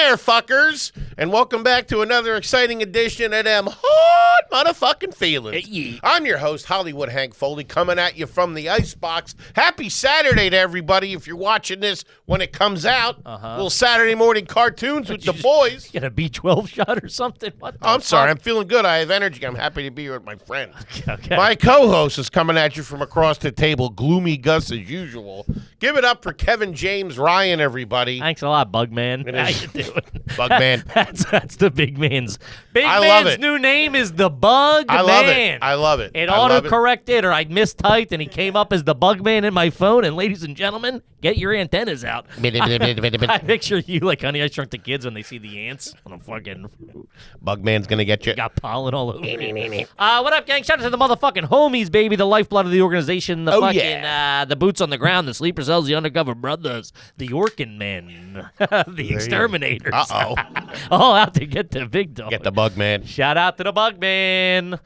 there, fuckers, and welcome back to another exciting edition of them hot motherfucking feelings. I'm your host, Hollywood Hank Foley, coming at you from the Icebox. Happy Saturday to everybody if you're watching this when it comes out. Little Saturday morning cartoons with the boys. Get a B12 shot or something? I'm sorry, I'm feeling good. I have energy. I'm happy to be here with my friends. Okay. My co-host is coming at you from across the table, Gloomy Gus as usual. Give it up for Kevin James Ryan, everybody. Thanks a lot, Bugman. It How is. you doing? Bugman. That's the big man's. I love it. New name is the Bugman. I love it. I love it. It I love autocorrected, or I mistyped, and he came up as the Bugman in my phone. And ladies and gentlemen, get your antennas out. I picture you like Honey, I Shrunk the Kids when they see the ants on a fucking Bugman's gonna get you. got pollen all over. What up, gang? Shout out to the motherfucking homies, baby. The lifeblood of the organization. The the boots on the ground. The sleeper cells. The undercover brothers. The Orkin men. The exterminators. Uh-oh. All out to get the big dog. Get the Bugman. Shout out to the Bugman.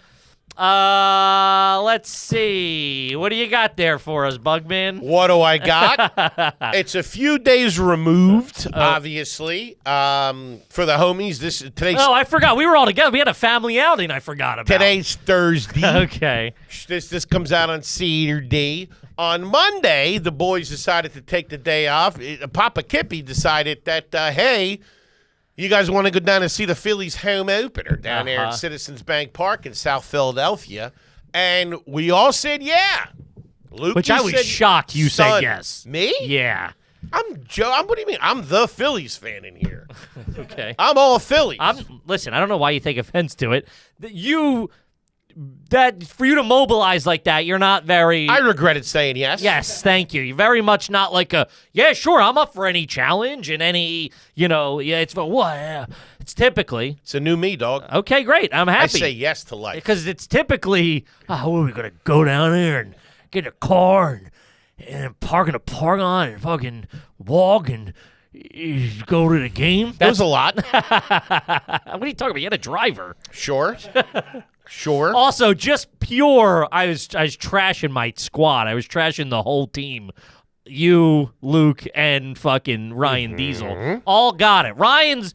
Let's see. What do you got there for us, Bugman? What do I got? It's a few days removed, obviously. For the homies, today's. Oh, I forgot. We were all together. We had a family outing I forgot about. Today's Thursday. Okay. This comes out on Saturday. On Monday, the boys decided to take the day off. Papa Kippy decided that, hey, you guys want to go down and see the Phillies home opener down there at Citizens Bank Park in South Philadelphia. And we all said, yeah. Luke, Which I was shocked you said yes. Me? Yeah. What do you mean? I'm the Phillies fan in here. Okay. I'm all Phillies. Listen, I don't know why you take offense to it. For you to mobilize like that, you're not very. I regretted saying yes. Yes, thank you. You're very much not like yeah, sure, I'm up for any challenge and any, it's typically. It's a new me, dog. Okay, great. I'm happy. I say yes to life. Because it's typically, we're going to go down there and get a car and park in a park lot and fucking walk and go to the game. That was a lot. What are you talking about? You had a driver. Sure. Sure. Also, just pure, I was trashing my squad. I was trashing the whole team. You, Luke, and fucking Ryan Diesel. All got it. Ryan's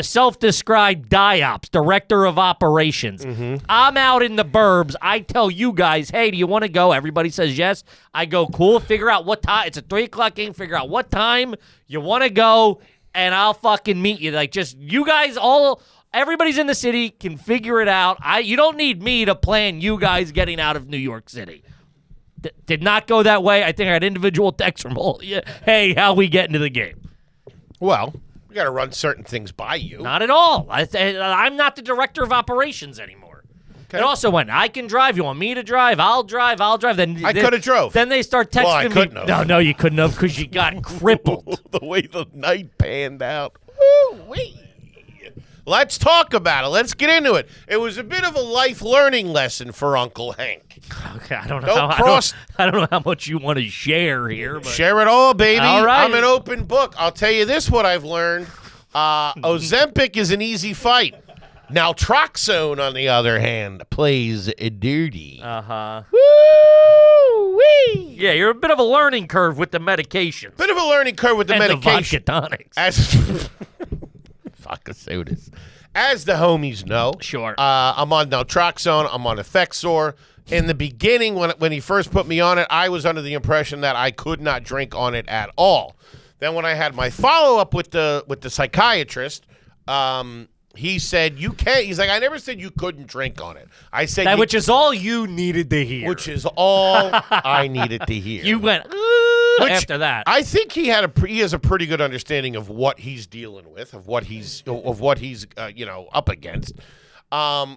self-described DIOPS, Director of Operations. I'm out in the burbs. I tell you guys, hey, do you want to go? Everybody says yes. I go, cool. Figure out what time. It's a 3 o'clock game. Figure out what time you want to go, and I'll fucking meet you. Like, just you guys all... Everybody's in the city can figure it out. You don't need me to plan you guys getting out of New York City. Did not go that way. I think I had individual texts from all. Hey, how we get into the game? Well, we got to run certain things by you. Not at all. I'm not the director of operations anymore. Okay. It also went, I can drive. You want me to drive? I'll drive. Then I could have drove. Then they start texting me. I couldn't have. No, you couldn't have because you got crippled. The way the night panned out. Woo-wee. Let's talk about it. Let's get into it. It was a bit of a life learning lesson for Uncle Hank. Okay, I don't know. I don't know how much you want to share here. But. Share it all, baby. All right. I'm an open book. I'll tell you this: what I've learned. Ozempic is an easy fight. Naltrexone, on the other hand, plays dirty. Woo-wee! Yeah, you're a bit of a learning curve with the medications. Bit of a learning curve with the medication. The vodka tonics. Vodka sodas. As the homies know, sure. I'm on naltrexone. I'm on Effexor. In the beginning, when he first put me on it, I was under the impression that I could not drink on it at all. Then when I had my follow-up with the psychiatrist, he said, you can't. He's like, I never said you couldn't drink on it. I said, which is all you needed to hear. Which is all I needed to hear. You went, after that. I think he has a pretty good understanding of what he's dealing with, of what he's up against.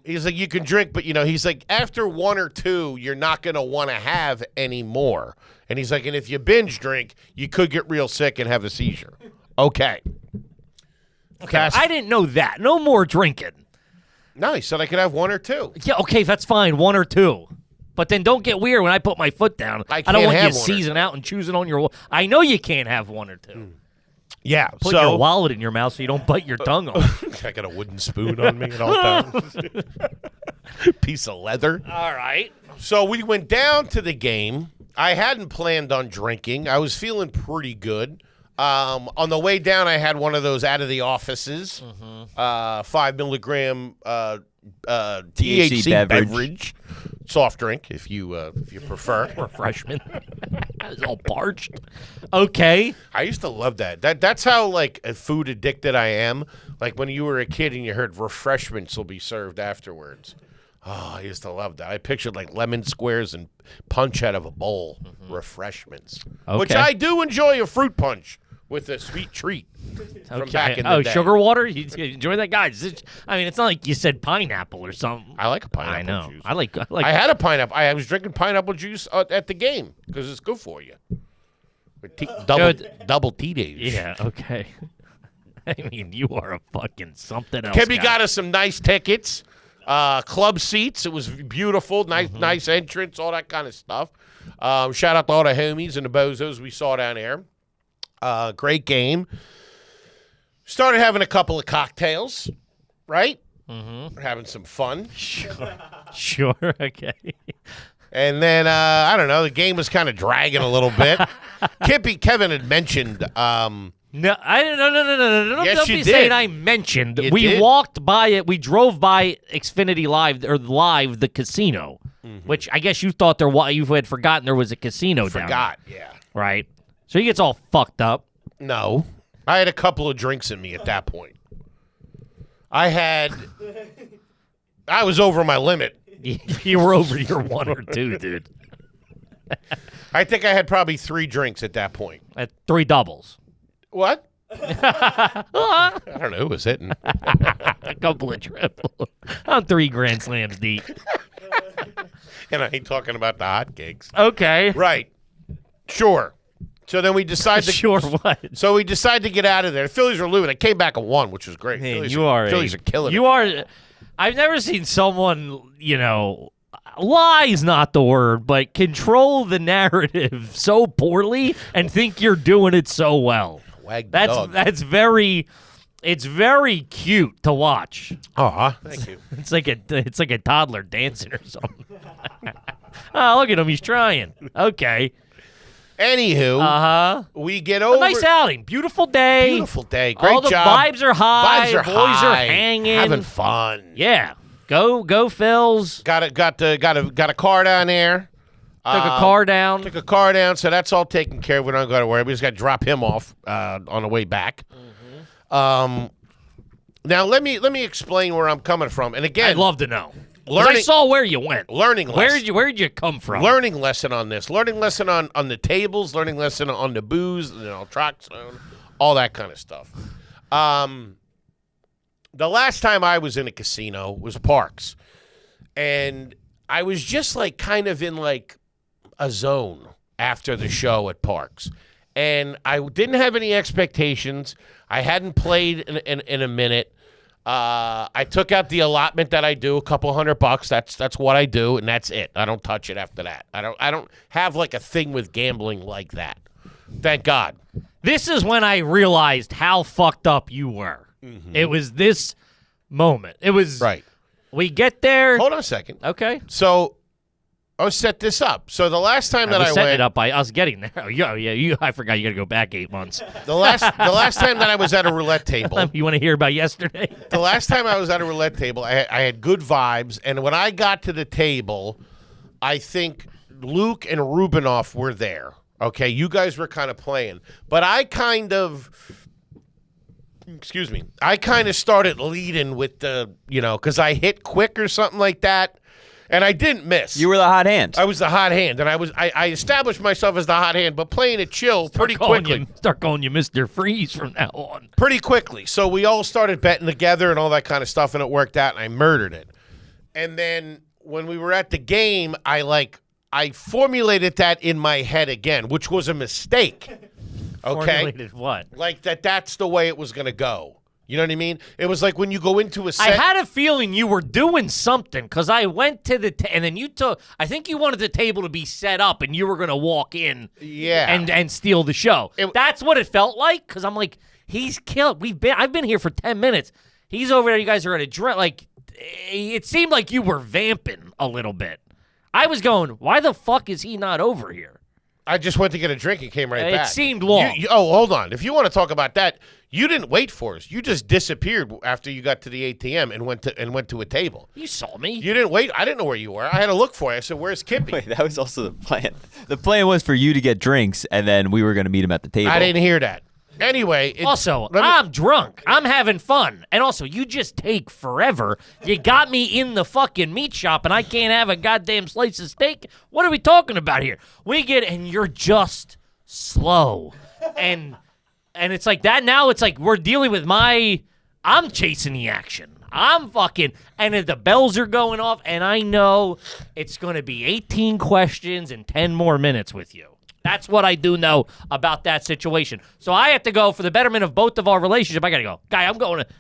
He's like, you can drink, but he's like, after one or two, you're not going to want to have any more. And he's like, and if you binge drink, you could get real sick and have a seizure. Okay. I didn't know that. No more drinking. No, he said I could have one or two. Yeah, okay, that's fine, one or two. But then don't get weird when I put my foot down. I don't want you seizing out and choosing on your. I know you can't have one or two. Yeah, put your wallet in your mouth so you don't bite your tongue off. I got a wooden spoon on me at all times. Piece of leather. All right. So we went down to the game. I hadn't planned on drinking. I was feeling pretty good. On the way down, I had one of those out of the offices, 5 milligram THC beverage, soft drink, if you prefer. Refreshment. I was all parched. Okay. I used to love that. That's how like a food addicted I am. Like when you were a kid and you heard refreshments will be served afterwards. Oh, I used to love that. I pictured like lemon squares and punch out of a bowl. Refreshments. Okay. Which I do enjoy a fruit punch with a sweet treat from back in the day. Sugar water? You enjoy that, guys? I mean, it's not like you said pineapple or something. I like a pineapple I know. juice. I like. I had a pineapple. I was drinking pineapple juice at the game because it's good for you. With double T-days. Yeah. Okay. I mean, you are a fucking something else. Kippy guy. got us some nice tickets, club seats. It was beautiful, nice entrance, all that kind of stuff. Shout out to all the homies and the bozos we saw down there. Great game. Started having a couple of cocktails, right? We're having some fun. Sure. Okay. And then, I don't know, the game was kind of dragging a little bit. Kevin had mentioned. No, no. Yes, Don't you be did. saying I mentioned. You We did. walked by it. We drove by Xfinity Live, the casino, which I guess you thought you had forgotten there was a casino down Forgot, yeah. there, right? So he gets all fucked up. No. I had a couple of drinks in me at that point. I was over my limit. You were over your 1 or 2, dude. I think I had probably 3 drinks at that point. At 3 doubles. What? I don't know who was hitting. A couple of triples. I'm 3 Grand Slams deep. And I ain't talking about the hot cakes. Okay. Right. Sure. So then we decided to Sure what? So we decided to get out of there. The Phillies were losing. They came back and won, which was great. Man, Phillies Phillies are killing You it. are. I've never seen someone, lie's not the word, but control the narrative so poorly and think you're doing it so well. Wag the dog. That's very. It's very cute to watch. Thank you. It's like a toddler dancing or something. Oh, look at him, he's trying. Okay. Anywho, we get over. A nice outing, beautiful day. Beautiful day. Great All the job. vibes are high. Vibes are Boys high. are hanging, having fun. Yeah, go Phils. Got a car down there. Took a car down. Took a car down, so that's all taken care of. We don't got to worry. We just got to drop him off on the way back. Now let me explain where I'm coming from. And again, I'd love to know. 'Cause Learning- I saw where you went. learning lesson. Where'd you come from? Learning lesson on this. Learning lesson on the tables. Learning lesson on the booze. Track zone, all that kind of stuff. The last time I was in a casino was Parks, and I was just like kind of in like a zone after the show at Parks, and I didn't have any expectations. I hadn't played in a minute. I took out the allotment that I do, a couple $100. That's what I do, and that's it. I don't touch it after that. I don't have like a thing with gambling like that. Thank God. This is when I realized how fucked up you were. It was this moment. It was Right. We get there. Hold on a second. Okay. So I'll set this up. So the last time that was I setting went, it up by us getting there. Oh, yeah. I forgot you got to go back 8 months. the last time that I was at a roulette table, You want to hear about yesterday? the last time I was at a roulette table, I had good vibes, and when I got to the table, I think Luke and Rubinoff were there. Okay, you guys were kind of playing, but I kind of started leading with the, because I hit quick or something like that, and I didn't miss. You were the hot hand. I was the hot hand, and I established myself as the hot hand, but playing it chill pretty quickly. Start calling you Mr. Freeze from now on. Pretty quickly. So we all started betting together and all that kind of stuff, and it worked out, and I murdered it. And then when we were at the game, I formulated that in my head again, which was a mistake. Okay? Formulated what? Like that's the way it was going to go. You know what I mean? It was like when you go into a set. I had a feeling you were doing something because I went to the and then you took. I think you wanted the table to be set up and you were going to walk in, and steal the show. That's what it felt like because I'm like, he's killed. I've been here for 10 minutes. He's over there. You guys are at a drink. Like it seemed like you were vamping a little bit. I was going, why the fuck is he not over here? I just went to get a drink and came right It back. seemed long. Hold on. If you want to talk about that, you didn't wait for us. You just disappeared after you got to the ATM and went to a table. You saw me. You didn't wait. I didn't know where you were. I had to look for you. I said, "Where's Kippy?" Wait, that was also the plan. The plan was for you to get drinks, and then we were going to meet him at the table. I didn't hear that. Anyway, I'm drunk. I'm having fun. And also, you just take forever. You got me in the fucking meat shop, and I can't have a goddamn slice of steak? What are we talking about here? And you're just slow. And it's like that now. It's like we're dealing with I'm chasing the action. I'm fucking, and the bells are going off, and I know it's going to be 18 questions and 10 more minutes with you. That's what I do know about that situation. So I have to go for the betterment of both of our relationship. I got to go. Guy,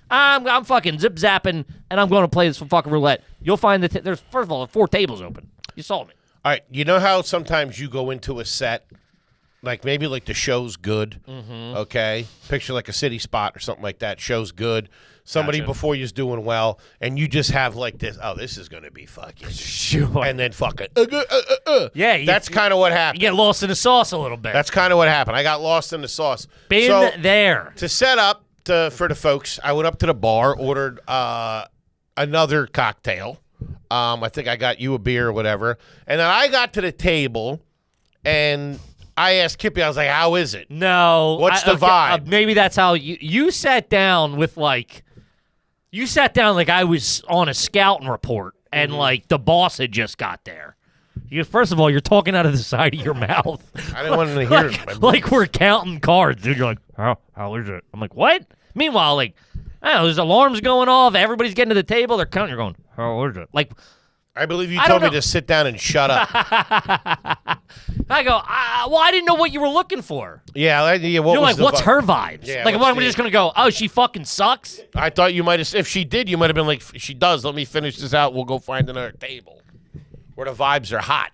I'm fucking zip-zapping, and I'm going to play this fucking roulette. You'll find that there's, first of all, 4 tables open. You saw me. all right. You know how sometimes you go into a set, like maybe like the show's good, okay? Picture like a city spot or something like that. Show's good. Somebody before you's doing well, and you just have like this. Oh, this is gonna be fucking Sure. and then fucking. Yeah, that's kind of what happened. You get lost in the sauce a little bit. That's kind of what happened. I got lost in the sauce. Been there. To set up for the folks, I went up to the bar, ordered another cocktail. I think I got you a beer or whatever, and then I got to the table, and I asked Kippy, I was like, "How is it?" No. What's the vibe? Maybe that's how you sat down with like. You sat down like I was on a scouting report, and like the boss had just got there. First of all, you're talking out of the side of your mouth. I didn't want to hear it. Like we're counting cards, dude. You're like, how is it? I'm like, what? Meanwhile, like, I don't know, there's alarms going off. Everybody's getting to the table. They're counting. You're going, how is it? Like, I believe you told me to sit down and shut up. I go, well, I didn't know what you were looking for. Yeah. You're like, what's her vibes? Yeah, like, am I just going to go, oh, she fucking sucks? I thought you might have, if she did, you might have been like, she does. Let me finish this out. We'll go find another table where the vibes are hot.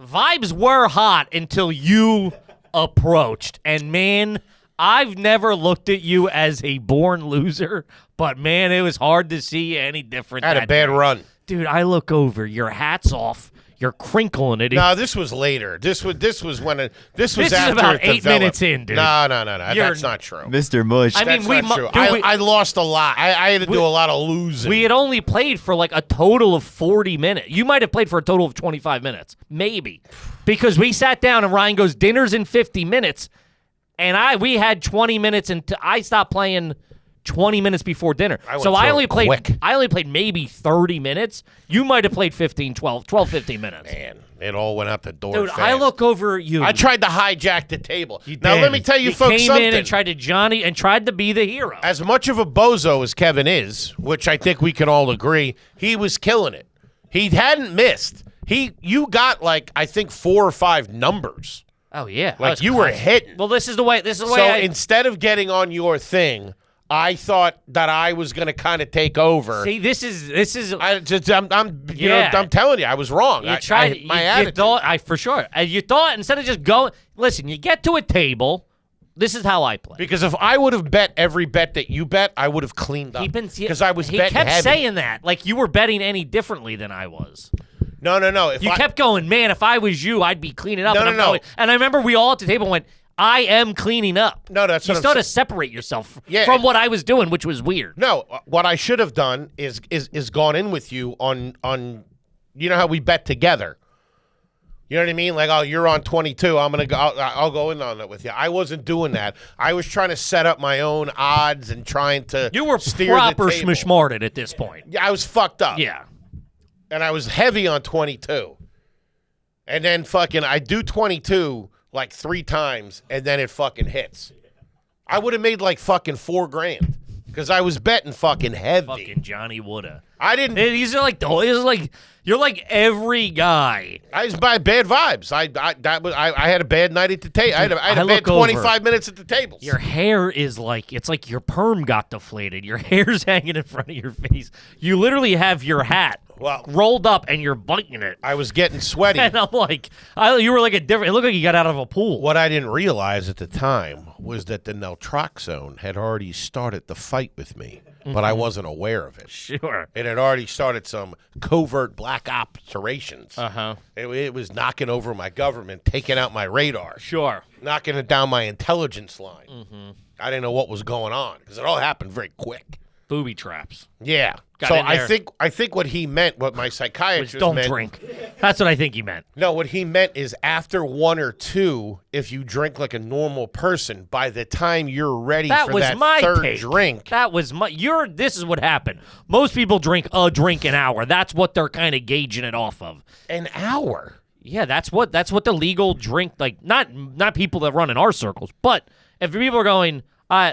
Vibes were hot until you approached. And, man, I've never looked at you as a born loser, but, man, it was hard to see any different. I had a bad run. Dude, I look over. Your hat's off. You're crinkling it. No, this was later. This was when this was This after is about it 8 developed. minutes in, dude. No. That's not true. Mr. Mush. I mean, That's not true. I lost a lot. I had to do a lot of losing. We had only played for like a total of 40 minutes. You might have played for a total of 25 minutes. Maybe. Because we sat down and Ryan goes, dinner's in 50 minutes. And we had 20 minutes until I stopped playing 20 minutes before dinner. So I only played maybe 30 minutes. You might have played 15 minutes. Man, it all went out the door. Dude, fast. I look over you. I tried to hijack the table. Now did. let me tell you folks came something. in and tried to be the hero. As much of a bozo as Kevin is, which I think we can all agree, he was killing it. He hadn't missed. You got like I think 4 or 5 numbers. Oh yeah. Like you were hitting. Well, this is the way So instead of getting on your thing, I thought that I was going to kind of take over. See, this is. I'm telling you, I was wrong. You tried. My you attitude. thought, for sure. You thought instead of just going. Listen, you get to a table. This is how I play. Because if I would have bet every bet that you bet, I would have cleaned up. Because I was betting kept heavy. saying that, like you were betting any differently than I was. No. You kept going, man. If I was you, I'd be cleaning up. No. Going, and I remember we all at the table went, I am cleaning up. No, that's you what I'm started to saying. separate yourself from what I was doing, which was weird. No, what I should have done is gone in with you on you know how we bet together. You know what I mean? Like, oh, you're on 22. I'm gonna go. I'll go in on it with you. I wasn't doing that. I was trying to set up my own odds and trying to. You were steer proper the table. schmishmarted at this point. Yeah, I was fucked up. Yeah, and I was heavy on 22, and then fucking I do 22 like 3 times, and then it fucking hits. I would have made like fucking $4,000 because I was betting fucking heavy. Fucking Johnny Woulda. I didn't. These are like you're like every guy. I was by bad vibes. I had a bad night at the table. I had a bad 25 minutes at the table. Your hair is like it's like your perm got deflated. Your hair's hanging in front of your face. You literally have your hat Well, rolled up and you're biting it. I was getting sweaty. And I'm like, you were like a different. It looked like you got out of a pool. What I didn't realize at the time was that the naltrexone had already started the fight with me, but I wasn't aware of it. Sure. It had already started some covert black operations. Uh-huh. It was knocking over my government, taking out my radar, Sure. knocking it down my intelligence line. I didn't know what was going on because it all happened very quick. Booby traps. Yeah. Got So in there. I think what he meant, what my psychiatrist Don't meant. drink. That's what I think he meant. No, what he meant is after one or two, if you drink like a normal person, by the time you're ready That for was that my third take. drink. That was my. This is what happened. Most people drink a drink an hour. That's what they're kind of gauging it off of. An hour. Yeah, that's what the legal drink, like not people that run in our circles, but if people are going,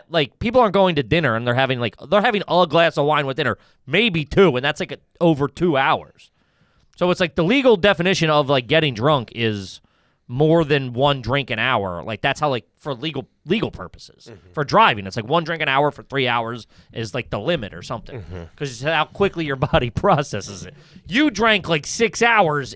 like people aren't going to dinner and they're having a glass of wine with dinner, maybe two, and that's like over 2 hours. So it's like the legal definition of like getting drunk is more than one drink an hour. Like that's how, like, for legal purposes. For driving, it's like one drink an hour for 3 hours is like the limit or something, because it's how quickly your body processes it. You drank like 6 hours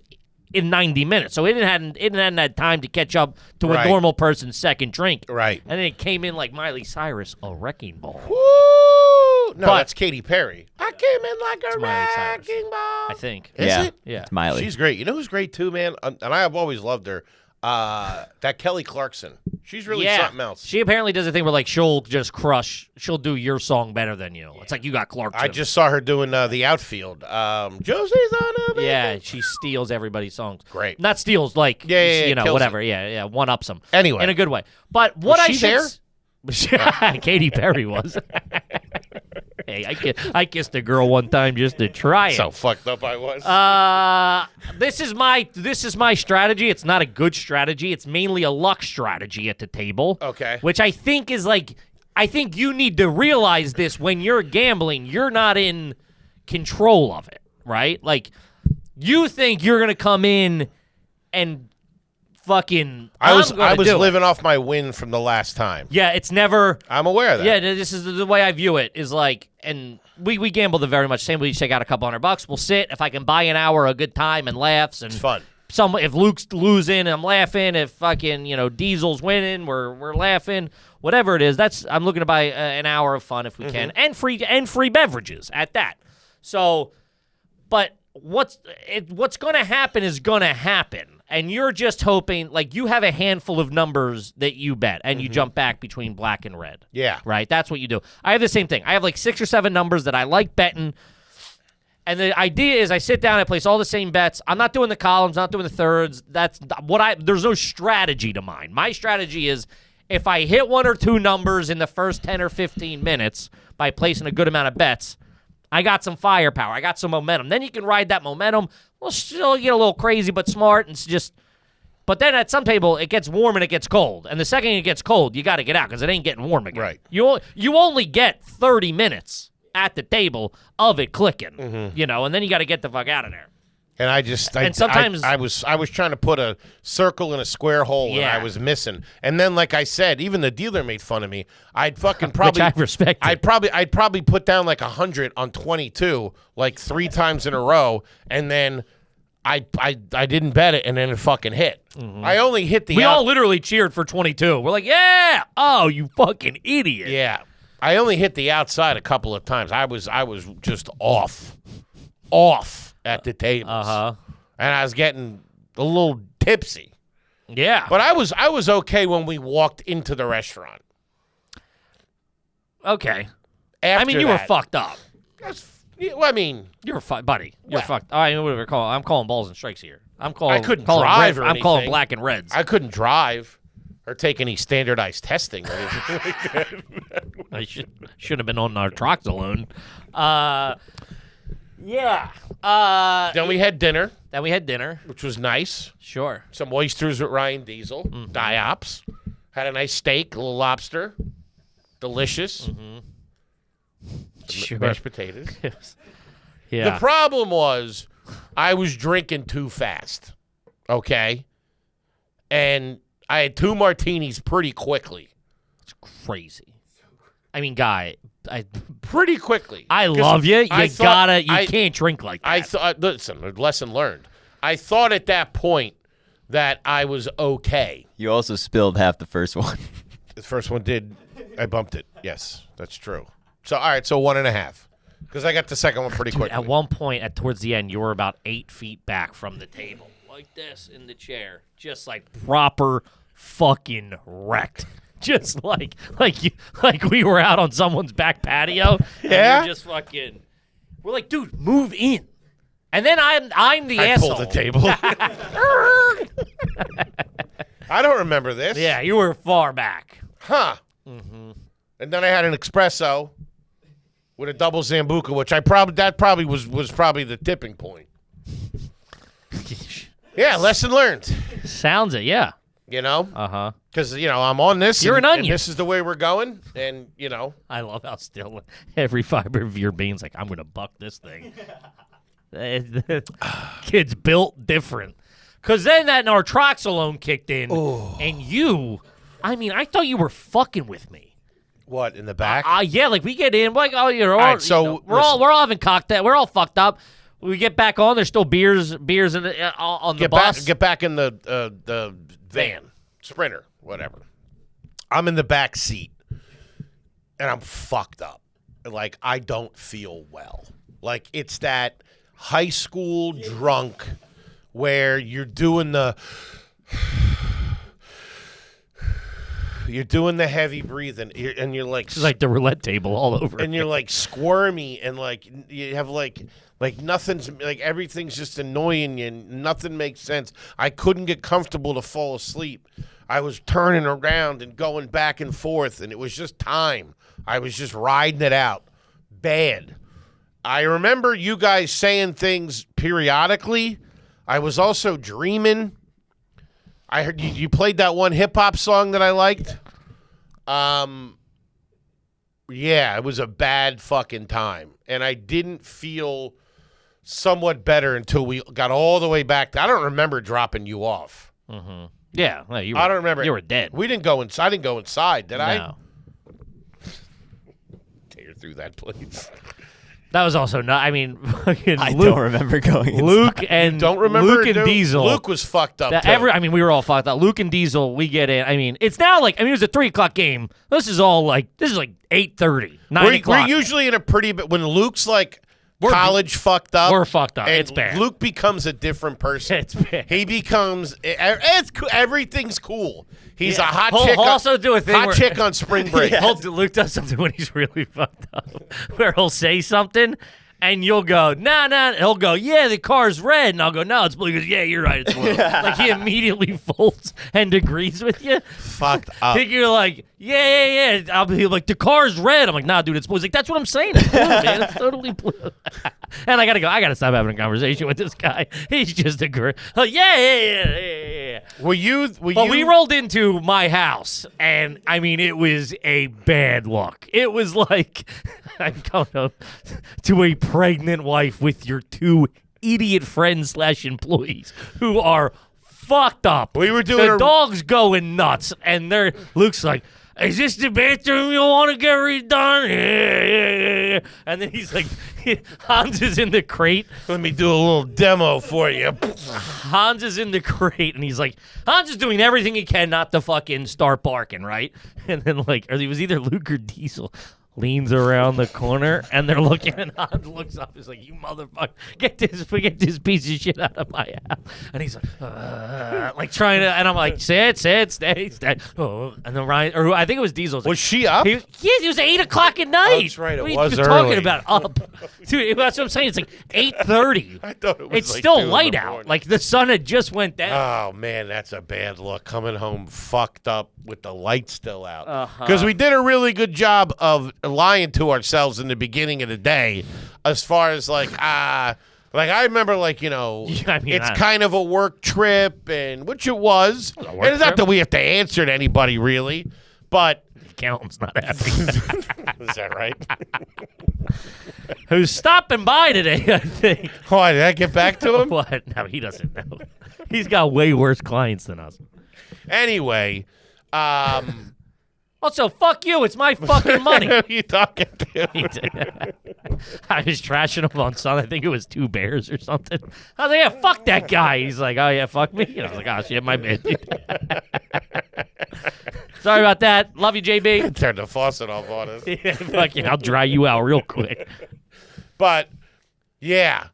in 90 minutes, so it hadn't had time to catch up to a Right. normal person's second drink. Right. And then it came in like Miley Cyrus, a wrecking ball. Woo! No, But- that's Katy Perry. I came in like a Miley Cyrus. wrecking ball. I think. Is yeah, it? Yeah. It's Miley. She's great. You know who's great too, man? And I have always loved her. That Kelly Clarkson. She's really something else. She apparently does a thing where like she'll just crush. She'll do your song better than you. It's like you got Clarkson. I just saw her doing the outfield. Josie's on a vacation. Yeah, she steals everybody's songs. Great. Not steals, like, Yeah, you know, kills whatever. it. Yeah, one ups them. Anyway. In a good way. But what Was I she should there? Katy Perry was. Hey, I kissed a girl one time just to try it. So fucked up I was. This is my strategy. It's not a good strategy. It's mainly a luck strategy at the table. Okay. Which I think is like, I think you need to realize this when you're gambling. You're not in control of it, right? Like, you think you're gonna come in and fucking. I was I'm gonna do it. living off my win from the last time. Yeah, it's never. I'm aware of that. Yeah, this is the way I view it. Is like, and we gamble the very much same. We each take out a couple $100. We'll sit. If I can buy an hour of good time and laughs, and It's fun. if Luke's losing, I'm laughing. If fucking Diesel's winning, we're laughing. Whatever it is, I'm looking to buy an hour of fun if we can, and free beverages at that. So, but what's going to happen is going to happen. And you're just hoping, like, you have a handful of numbers that you bet, and you jump back between black and red. Yeah. Right? That's what you do. I have the same thing. I have like 6 or 7 numbers that I like betting. And the idea is I sit down, I place all the same bets. I'm not doing the columns, not doing the thirds. There's no strategy to mine. My strategy is if I hit 1 or 2 numbers in the first 10 or 15 minutes by placing a good amount of bets, I got some firepower. I got some momentum. Then you can ride that momentum. We'll still get a little crazy, but smart, and just. But then at some table, it gets warm and it gets cold. And the second it gets cold, you got to get out because it ain't getting warm again. Right. You only get 30 minutes at the table of it clicking, and then you got to get the fuck out of there. And And sometimes- I was trying to put a circle in a square hole and Yeah. I was missing. And then, like I said, even the dealer made fun of me. I'd fucking probably I respect. I'd probably put down like 100 on 22 like 3 times in a row, and then I didn't bet it, and then it fucking hit. I only hit the We all literally cheered for 22. We're like, yeah! Oh, you fucking idiot. yeah. I only hit the outside a couple of times. I was just off at the tables. Uh-huh. And I was getting a little tipsy. Yeah. But I was okay when we walked into the restaurant. Okay. After I mean, you were that, fucked up. well, I mean, You're buddy. You're Well. fucked. I mean, whatever call. I'm calling balls and strikes here. I'm calling. I couldn't calling drive red, or I'm calling anything. black and reds. I couldn't drive or take any standardized testing or anything like that. I should have been on nartroxolone. Yeah. Then we had dinner, Then we had dinner. which was nice. Sure. Some oysters with Ryan Diesel, Diops. Had a nice steak, a little lobster. Delicious. Sure. Mashed potatoes. Yeah. The problem was I was drinking too fast, okay? And I had 2 martinis pretty quickly. Crazy. I mean, guy, pretty quickly. I love you. You I can't drink like that. I thought, listen, lesson learned. I thought at that point that I was okay. You also spilled half the first one. The first one did. I bumped it. Yes, that's true. So, all right, so 1.5. Because I got the second one pretty quickly. At one point, towards the end, you were about 8 feet back from the table. Like this in the chair. Just like proper fucking wrecked. Just like we were out on someone's back patio. Yeah? And you're just fucking. We're like, dude, move in. And then I'm the asshole. I pulled the table. I don't remember this. Yeah, you were far back. Huh. Mm-hmm. And then I had an espresso with a double Zambuca, which that probably was probably the tipping point. Yeah, lesson learned. Sounds it, yeah. You know? Uh-huh. Because, I'm on this. You're an onion. And this is the way we're going. And, I love how still every fiber of your being's like, I'm going to buck this thing. Kid's built different. Because then that nartroxylone kicked in, and I thought you were fucking with me. What, in the back? Yeah, like we get in, like, oh, you're all right, so we're all having cocktail, we're all fucked up. We get back on, there's still beers in the, on the bus. Get back in the van, Sprinter, whatever. I'm in the back seat, and I'm fucked up. Like, I don't feel well. Like, it's that high school drunk where you're doing the heavy breathing, and you're like, it's like the roulette table all over. And you're like squirmy, and like you have like nothing's like everything's just annoying you, and nothing makes sense. I couldn't get comfortable to fall asleep. I was turning around and going back and forth, and it was just time. I was just riding it out. Bad. I remember you guys saying things periodically. I was also dreaming. I heard you played that one hip-hop song that I liked. Yeah, it was a bad fucking time. And I didn't feel somewhat better until we got all the way back. I don't remember dropping you off. Mm-hmm. Yeah. Well, I don't remember. You were dead. We didn't go inside. I didn't go inside, did I? No. Tear through that, please. That was also not. I mean, fucking I Luke, don't remember going inside. Luke and Don't remember, Luke and dude? Diesel. Luke was fucked up, too. We were all fucked up. Luke and Diesel, we get in. I mean, it's now like, it was a 3:00 game. This is like 8:30, 9 o'clock. We're usually in a pretty bit when Luke's like college fucked up. We're fucked up. And It's bad. Luke becomes a different person. It's bad. He becomes everything's cool. He's a hot He'll chick. also do a thing where- chick on spring break. Luke does something when he's really fucked up, where he'll say something, and you'll go, nah. He'll go, yeah, the car's red. And I'll go, no, it's blue. He goes, yeah, you're right, it's blue. Like, he immediately folds and agrees with you. Fucked up. You're like, yeah. I'll be like, the car's red. I'm like, nah, dude, it's blue. He's like, that's what I'm saying. It's blue, man. It's totally blue. And I gotta stop having a conversation with this guy. He's just a girl. Like, yeah. We rolled into my house, and I mean, it was a bad look. It was like I'm going up to a pregnant wife with your 2 idiot friends / employees who are fucked up. We were doing the dog's going nuts, and Luke's like, is this the bathroom you want to get redone? Yeah. And then he's like, Hans is in the crate. Let me do a little demo for you. Hans is in the crate, and he's like, Hans is doing everything he can not to fucking start barking, right? And then, like, it was either Luke or Diesel leans around the corner, and they're looking, and Hans looks up. He's like, you motherfucker, get this piece of shit out of my house. And he's like trying to, and I'm like, sit, stay. Oh, and then Ryan, or I think it was Diesel. Was she up? Yes, it was 8 o'clock at night. Oh, that's right, it what was are you early. talking about? Up. Dude, that's what I'm saying. It's like 8:30. I thought it was It's like still 2 in the light out. morning. Like, the sun had just went down. Oh, man, that's a bad look. Coming home fucked up with the light still out. Because we did a really good job of lying to ourselves in the beginning of the day as far as, like I remember, like, it's kind of a work trip, and which it was. And it's not that we have to answer to anybody, really, but... The accountant's not happy. Is that right? Who's stopping by today, I think. Why, did I get back to him? What? No, he doesn't know. He's got way worse clients than us. Anyway, Oh, Also, fuck you. It's my fucking money. Who are you talking to? I was trashing him on something. I think it was 2 Bears or something. I was like, yeah, fuck that guy. He's like, oh, yeah, fuck me. And I was like, oh, shit, my bad. Sorry about that. Love you, JB. Turn the faucet off on us. Yeah, fuck you. I'll dry you out real quick. But, yeah.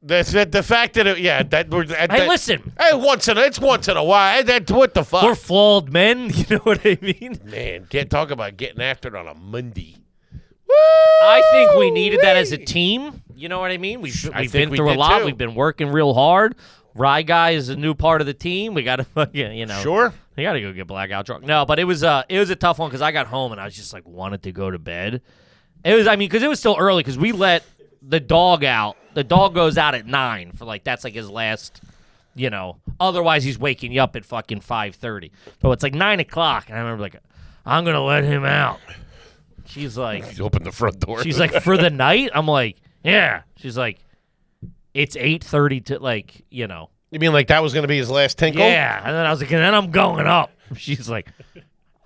The fact that, Hey, listen. Hey, it's once in a while. What the fuck? We're flawed men. You know what I mean? Man, talk about getting after it on a Monday. I think we needed that as a team. You know what I mean? We've think been we through a did lot. too. We've been working real hard. Rye guy is a new part of the team. We got to fucking, Sure. We got to go get blackout drunk. No, but it was a tough one because I got home and I was just like wanted to go to bed. Because it was still early because we let the dog out. The dog goes out at 9 for that's like his last, Otherwise he's waking you up at fucking 5:30. So it's like 9 o'clock and I remember I'm gonna let him out. She's like, You open the front door. she's like, for the night? I'm like, yeah. She's like, it's 8:30 to You mean like that was going to be his last tinkle? Yeah. And then I was like, and then I'm going up. She's like,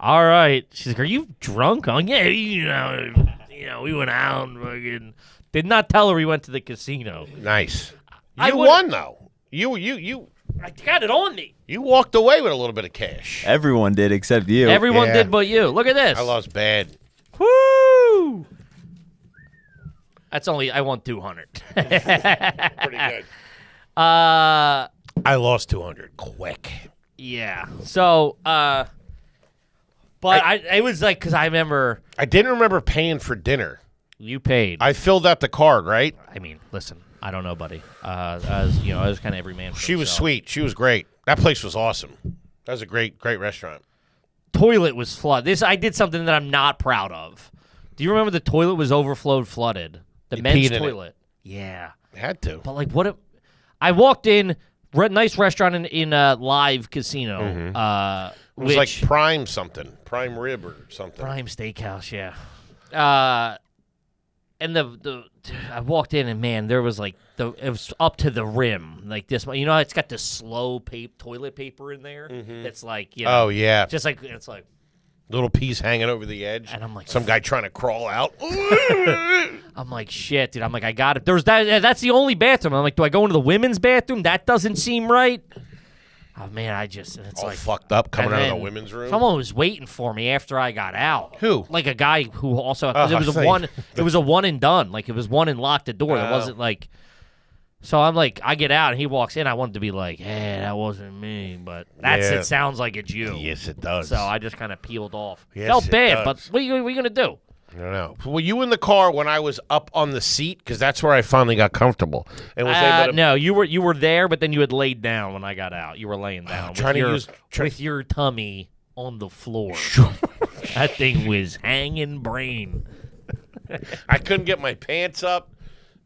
all right. She's like, are you drunk? I'm like, yeah, we went out and fucking did not tell her we went to the casino. Nice. I You would- won though. You I got it on me. you walked away with a little bit of cash. Everyone did except you. Everyone Yeah. did but you. Look at this. I lost bad. Woo! I won 200. Pretty good. Uh, I lost 200 quick. yeah. So, but it was because I remember I didn't remember paying for dinner. you paid. I filled out the card, right? I mean, listen, I don't know, buddy. I was kind of every man for She was himself. sweet. She was great. That place was awesome. That was a great restaurant. Toilet was flooded. I did something that I'm not proud of. Do you remember the toilet was flooded? The You men's peed in it. toilet. Yeah. Had to. But I walked in, nice restaurant in Live Casino. It was like prime something. Prime rib or something. Prime Steakhouse, yeah. And I walked in and man, there was it was up to the rim, like this. It's got this slow toilet paper in there. That's Oh, yeah. just like it's like. Little piece hanging over the edge. And I'm like, some guy trying to crawl out. I'm like, shit, dude. I'm like, I got it. That's the only bathroom. I'm like, do I go into the women's bathroom? That doesn't seem right. Oh man, it's All like fucked up coming and out of the then women's room. Someone was waiting for me after I got out. Who? Like a guy who also because Oh, it was I a see. one. It was a one and done. Like it was one and locked the door. It wasn't like. So I'm like, I get out and he walks in. I wanted to be like, hey, that wasn't me, but Yeah. it sounds like it's you. Yes, it does. So I just kind of peeled off. Yes, Felt it bad, does. but what are you gonna do? I don't know. Were you in the car when I was up on the seat? Because that's where I finally got comfortable. And was able to, No, you were there, but then you had laid down when I got out. You were laying down with your tummy on the floor. That thing was hanging brain. I couldn't get my pants up.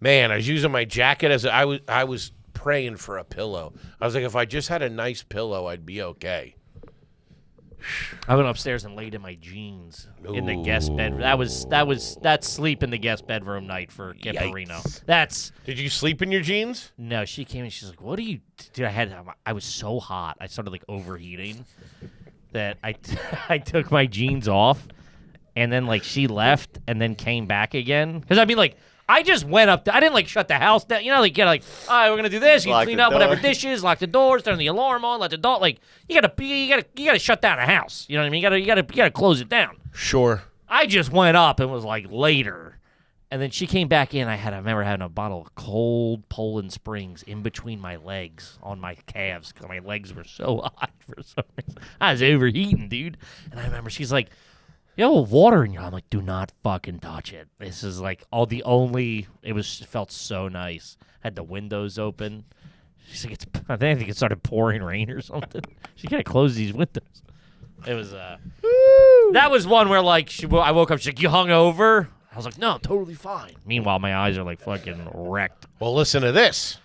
Man, I was using my jacket as I was praying for a pillow. I was like, if I just had a nice pillow, I'd be okay. I went upstairs and laid in my jeans in the guest bedroom. That's sleep in the guest bedroom night for Kipperino. Yikes. Did you sleep in your jeans? No, she came and she's like, "What are you?" Dude, I was so hot. I started overheating that I took my jeans off, and then she left and then came back again because I just went up. I didn't shut the house down. All right, we're gonna do this. You Lock clean the up whatever door. dishes, lock the doors, turn the alarm on, let the dog. You gotta shut down the house. You know what I mean? You gotta close it down. Sure. I just went up and was later, and then she came back in. I remember having a bottle of cold Poland Springs in between my legs on my calves because my legs were so hot for some reason. I was overheating, dude. And I remember she's like, "Yo, water in you." I'm like, "Do not fucking touch it. This is it felt so nice. Had the windows open." She's like, I think it started pouring rain or something. She gotta close these windows. It was that was one where I woke up. She's like, "You hung over?" I was like, "No, totally fine." Meanwhile, my eyes are fucking wrecked. Well, listen to this.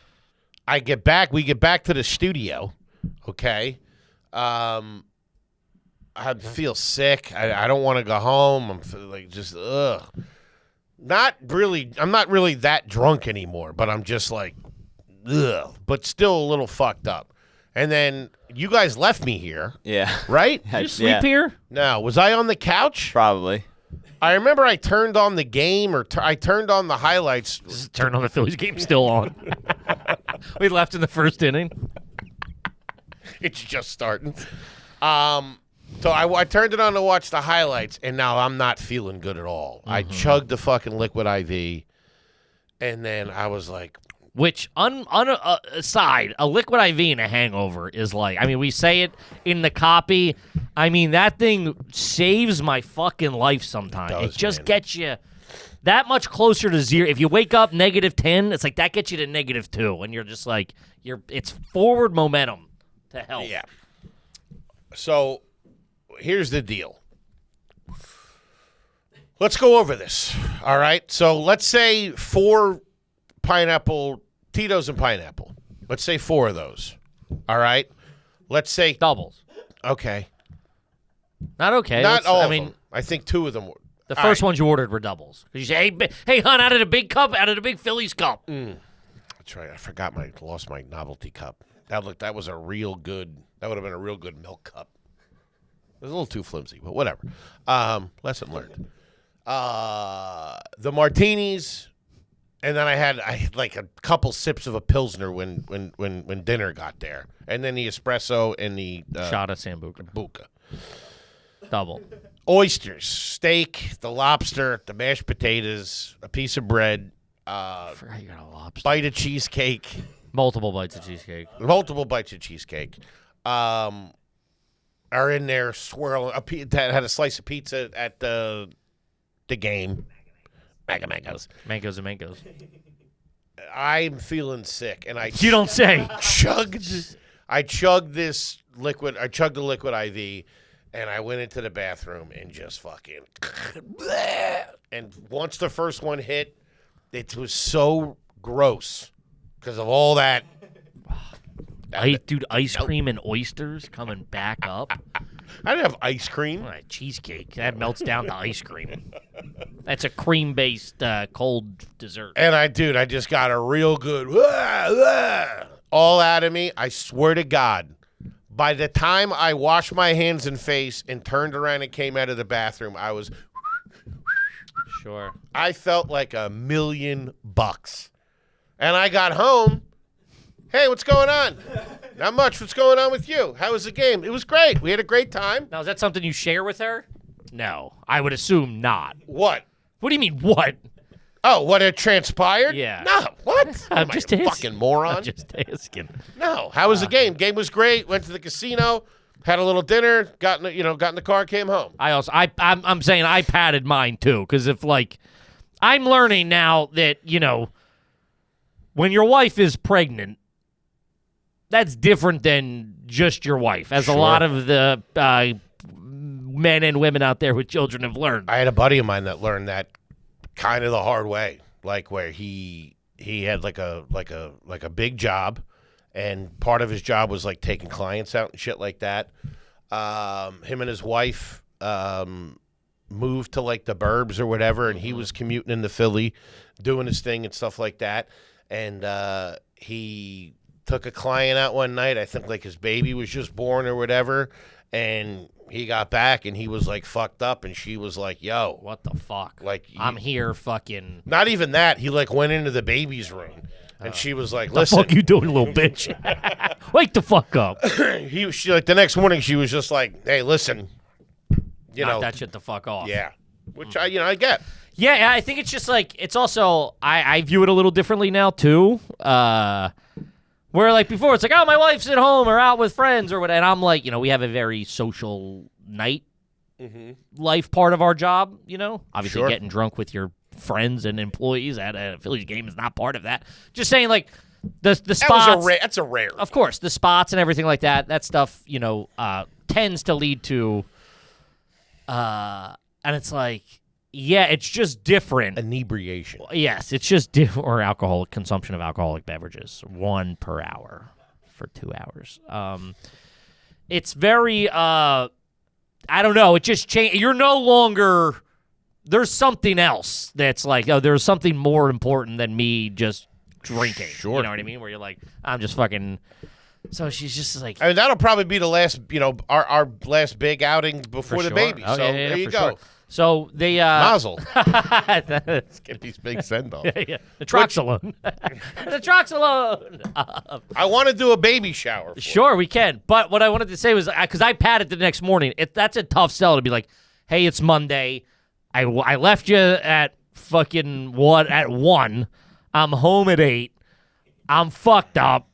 We get back to the studio, okay? I feel sick. I don't want to go home. I'm just ugh. Not really. I'm not really that drunk anymore, but I'm just ugh. But still a little fucked up. And then you guys left me here, Yeah. right? Did you sleep here? No. Was I on the couch? Probably. I remember I turned on the game or I turned on the highlights. Just turn on the Phillies game, still on. We left in the first inning. It's just starting. So I turned it on to watch the highlights, and now I'm not feeling good at all. I chugged the fucking liquid IV, and then I was like, Which, aside, a liquid IV and a hangover is like, I mean, we say it in the copy. I mean, that thing saves my fucking life sometimes. It It just man. gets you that much closer to zero. If you wake up -10, it's like that gets you to -2, and you're just like, it's forward momentum to health. yeah. So here's the deal. Let's go over this. All right. So let's say 4 pineapple, Tito's and pineapple. Let's say 4 of those. All right. Let's say, Doubles. okay. Not okay. Not all I of mean, them. I think 2 of them were. the All first right. ones you ordered were doubles. 'Cause you say, hey, hon, out of the big cup, out of the big Phillies cup. That's right. I forgot lost my novelty cup. That was a real good. That would have been a real good milk cup. It was a little too flimsy, but whatever. Lesson learned. The martinis, and then I had like a couple sips of a pilsner when dinner got there, and then the espresso and the Shot of Sambuca. buca. Double. Oysters, steak, the lobster, the mashed potatoes, a piece of bread, I forgot you got a lobster. bite of cheesecake. Multiple bites of cheesecake. Multiple bites of cheesecake are in there swirling. That had a slice of pizza at the game. Mangoes. Mangoes and mangoes. I'm feeling sick, and You don't say. I chugged this liquid. I chugged the liquid IV, and I went into the bathroom and just fucking. And once the first one hit, it was so gross because of all that. Dude, ice cream and oysters coming back up. I didn't have ice cream. All right, cheesecake. That melts down to ice cream. That's a cream-based cold dessert. And I just got a real good all out of me. I swear to God, by the time I washed my hands and face and turned around and came out of the bathroom, Sure. I felt like $1 million. And I got home. Hey, what's going on? Not much. What's going on with you? How was the game? It was great. We had a great time. Now, is that something you share with her? No. I would assume not. What? What do you mean, what? Oh, what it transpired? Yeah. No. What? I'm Am I just a asking. fucking moron. I'm just asking. No. How was the game? Game was great. Went to the casino, had a little dinner, got in the car, came home. I'm saying I padded mine too, because if I'm learning now that when your wife is pregnant, that's different than just your wife, as a lot of the men and women out there with children have learned. I had a buddy of mine that learned that kind of the hard way, like where he had like a big job, and part of his job was like taking clients out and shit like that. Him and his wife moved to like the burbs or whatever, and he was commuting into Philly, doing his thing and stuff like that. And he took a client out one night. I think like his baby was just born or whatever, and he got back and he was like fucked up, and she was like, "Yo, What the fuck? Like, I'm here, fucking. not even that." He like went into the baby's room, and she was like, The "Listen." fuck you doing, little bitch? Wake the fuck up. She like the next morning she was just like, "Hey, listen, Knock that shit the fuck off. yeah," which I get. Yeah, I think it's just like, it's also, I view it a little differently now too. Where like before it's like, oh, my wife's at home or out with friends or whatever. And I'm like, we have a very social night life part of our job, Obviously Sure. getting drunk with your friends and employees at a Phillies game is not part of that. Just saying like the spots. That's a rare. Of course, the spots and everything like that, that stuff, tends to lead to, and it's like, yeah, it's just different. Inebriation. Yes, it's just different, or alcoholic consumption of alcoholic beverages, 1 per hour for 2 hours. It's very, I don't know, it just changed. You're no longer, there's something else that's like, oh, there's something more important than me just drinking. Sure. You know what I mean? Where you're like, I'm just fucking So she's just like, I mean, that'll probably be the last, our last big outing before the sure. baby. Oh, So yeah, there you for go. sure. So they Mazel. the Get these big send-off. Troxalone. The Troxalone. I want to do a baby shower. Sure, we can. But what I wanted to say was, because I patted the next morning, that's a tough sell to be like, hey, it's Monday. I left you at fucking at 1. I'm home at 8. I'm fucked up.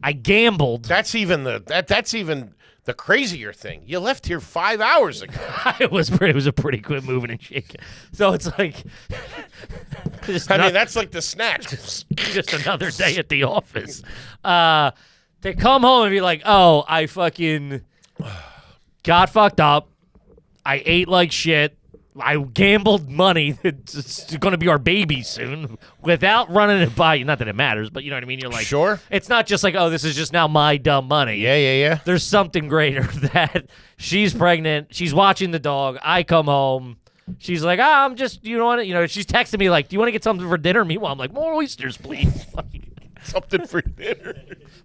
I gambled. That's even the crazier thing. You left here 5 hours ago. It was a pretty quick moving and shaking. So it's like, that's like the snatch. just another day at the office. To come home and be like, oh, I fucking got fucked up. I ate like shit. I gambled money. It's going to be our baby soon without running it by you. Not that it matters, but you know what I mean? You're like, sure. It's not just like, oh, this is just now my dumb money. Yeah. There's something greater that she's pregnant. She's watching the dog. I come home. She's like, I'm just, she's texting me like, do you want to get something for dinner? Meanwhile, I'm like, more oysters, please. Something for dinner.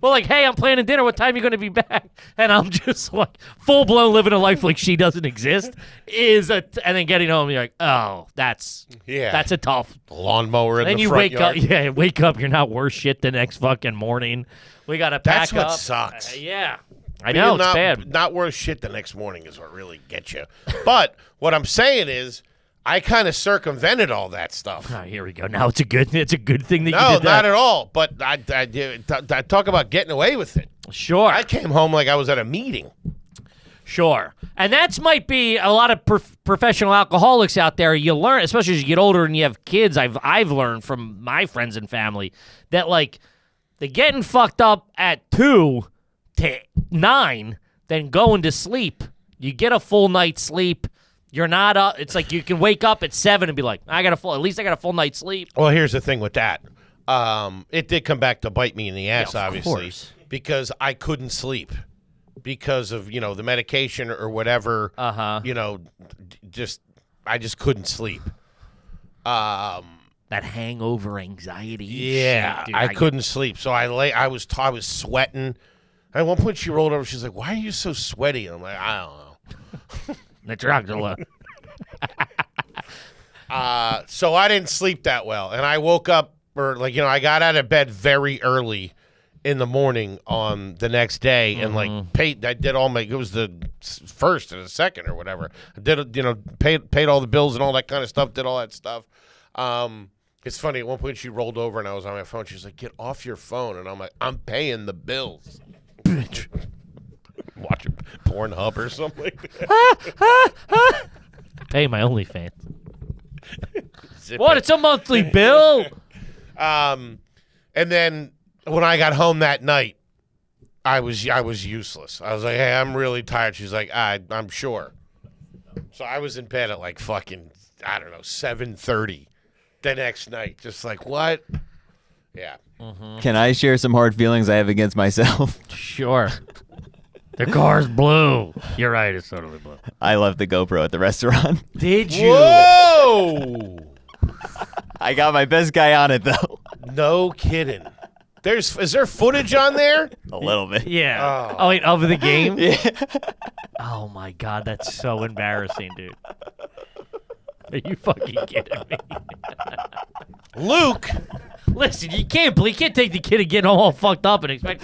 Well, like, hey, I'm planning dinner. What time are you going to be back? And I'm just like full-blown living a life like she doesn't exist. And then getting home, you're like, oh, that's a tough. Lawnmower in Then the you front wake yard. up. Yeah, wake up. You're not worse shit the next fucking morning. We got to pack That's what up. sucks. Yeah. I know, it's bad. Not worth shit the next morning is what really gets you. But what I'm saying is, I kind of circumvented all that stuff. Oh, here we go. Now it's a good thing that you did No, that. not at all. But I talk about getting away with it. Sure. I came home like I was at a meeting. Sure. And that might be a lot of professional alcoholics out there. You learn, especially as you get older and you have kids, I've learned from my friends and family that, like, they're getting fucked up at 2 to 9, then going to sleep. You get a full night's sleep. You're not up. It's like you can wake up at 7 and be like, at least I got a full night's sleep. Well, here's the thing with that. It did come back to bite me in the ass, obviously, course. because I couldn't sleep because of, the medication or whatever. Uh-huh. I just couldn't sleep. That hangover anxiety. Yeah, shit, dude, I couldn't sleep. So I was sweating. At one point, she rolled over. She's like, "Why are you so sweaty?" And I'm like, "I don't know." The Dracula. So I didn't sleep that well, and I woke up, I got out of bed very early in the morning on the next day, and I did all it was the first and the second or whatever. I did, paid all the bills and all that kind of stuff. Did all that stuff. It's funny. At one point, she rolled over, and I was on my phone. She's like, "Get off your phone," and I'm like, "I'm paying the bills." Bitch. Watching Pornhub or something like that. Pay my OnlyFans. What? It's a monthly bill. And then when I got home that night, I was useless. I was like, "Hey, I'm really tired." She's like, "I'm sure." So I was in bed at like fucking 7:30 the next night. Just like, what? Yeah. Mm-hmm. Can I share some hard feelings I have against myself? Sure. The car's blue. You're right. It's totally blue. I left the GoPro at the restaurant. Did you? Whoa! I got my best guy on it, though. No kidding. Is there footage on there? A little bit. Yeah. Oh, wait, of the game? Yeah. Oh, my God. That's so embarrassing, dude. Are you fucking kidding me? Luke. Listen, you can't take the kid and get all fucked up and expect.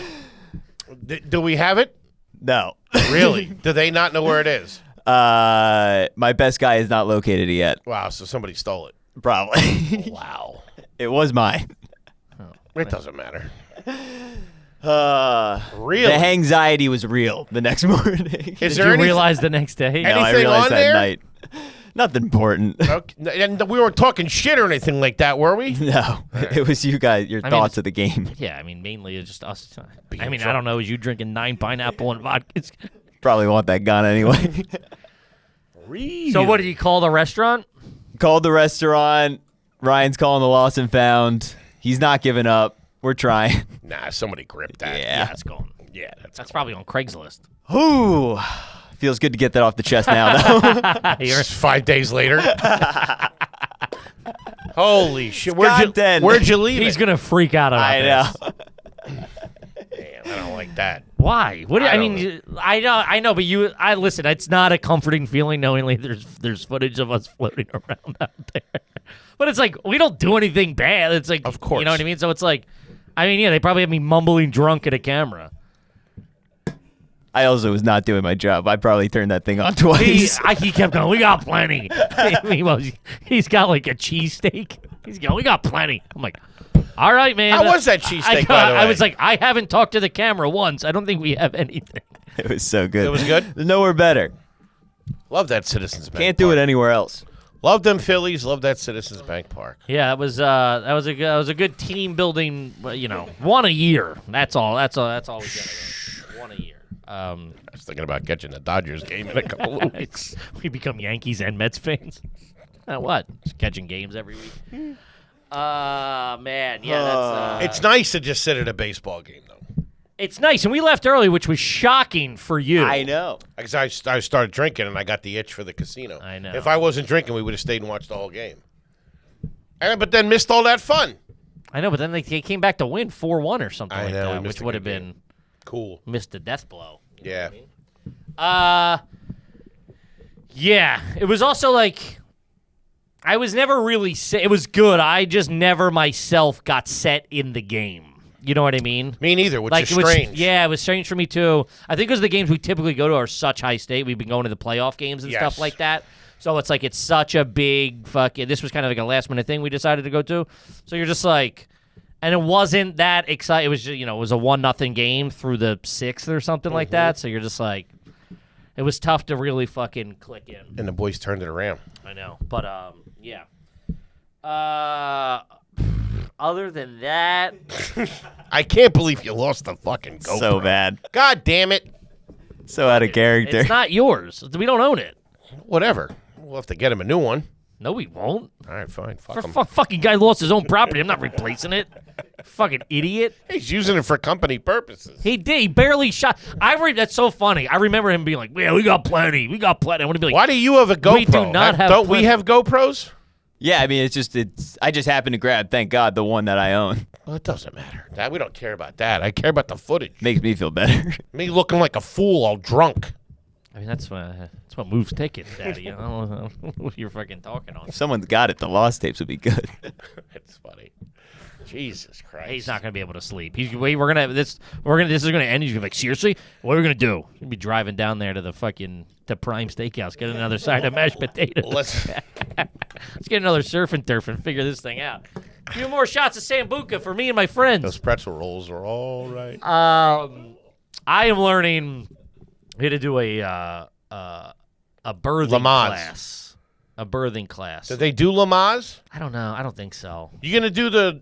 Do we have it? No. Really? Do they not know where it is? My best guy is not located yet. Wow, so somebody stole it. Probably. Wow. It was mine. It doesn't matter. Really? The anxiety was real the next morning. Did you realize the next day? No, I Anything realized on that there? night. Nothing important. Okay. And we weren't talking shit or anything like that, were we? No. It was you guys, your thoughts of the game. Yeah, I mean, mainly it's just us. I mean, I don't know. Is you drinking 9 pineapple and vodka? Probably want that gun anyway. Really? So what did you call the restaurant? Called the restaurant. Ryan's calling the lost and found. He's not giving up. We're trying. Nah, somebody gripped that. Yeah. That's going. Yeah, That's probably on Craigslist. Ooh. Feels good to get that off the chest now, though. It's 5 days later. Holy shit. Scott Den. Where'd you leave He's it? going to freak out about I this. know. Damn, I don't like that. Why? What? I I don't mean, I know, but I listen. It's not a comforting feeling knowing there's footage of us floating around out there. But it's like we don't do anything bad. It's like, Of course. you know what I mean. So it's like, I mean, yeah, they probably have me mumbling drunk at a camera. I also was not doing my job. I probably turned that thing on He twice. he kept going. We got plenty. He's got like a cheesesteak. He's going. We got plenty. I'm like, all right, man. How was that cheesesteak, by the way? I was like, I haven't talked to the camera once. I don't think we have anything. It was so good. It was good? There's nowhere better. Love that Citizens Bank Can't do Park. it anywhere else. Love them Phillies. Love that Citizens Bank Park. Yeah, that was a good team building. One a year. That's all we get. One a year. I was thinking about catching the Dodgers game in a couple of weeks. We become Yankees and Mets fans. What? Just catching games every week. Man, yeah, that's. It's nice to just sit at a baseball game, though. It's nice, and we left early, which was shocking for you. I know. Because I started drinking, and I got the itch for the casino. I know. If I wasn't drinking, we would have stayed and watched the whole game. But then missed all that fun. I know, but then they came back to win 4-1 or something I like know, we that, missed which a would good have been game. Cool. missed a death blow. Yeah. Yeah. It was also like I was never really it was good. I just never myself got set in the game. You know what I mean? Me neither, which Like is it was, strange. yeah, it was strange for me too. I think because the games we typically go to are such high state. We've been going to the playoff games and Yes. stuff like that. So it's like it's such a big fucking. This was kind of like a last minute thing we decided to go to. So you're just like, and it wasn't that exciting. It was just, it was a 1-0 game through the 6th or something like that. So you're just like, it was tough to really fucking click in. And the boys turned it around. I know, but yeah. Other than that, I can't believe you lost the fucking GoPro. So bad. God damn it. So out of character. it's not yours. We don't own it. Whatever. We'll have to get him a new one. No, we won't. All right, fine. Fuck him. Fucking guy lost his own property. I'm not replacing it. Fucking idiot. He's using it for company purposes. He did. He barely shot. That's so funny. I remember him being like, "Yeah, we got plenty. We got plenty." I want to be like, Why do you have a GoPro? We do not have Don't we plenty. have GoPros? Yeah, I mean, I just happened to grab, thank God, the one that I own. Well, it doesn't matter. We don't care about that. I care about the footage. Makes me feel better. Me looking like a fool all drunk. I mean, that's what moves tickets, Daddy. I don't know what you're fucking talking on. If someone's got it, the lost tapes would be good. It's funny. Jesus Christ. He's not gonna be able to sleep. We're gonna have this. This is gonna end. He's gonna be like, seriously, what are we gonna do? We're gonna be driving down there to the Prime Steakhouse, get another side of mashed potatoes. Let's Let's get another surf and turf and figure this thing out. A few more shots of Sambuca for me and my friends. Those pretzel rolls are all right. I am learning how to do a birthing Lamaze. class. A birthing class. Did they do Lamaze? I don't know. I don't think so. You gonna do the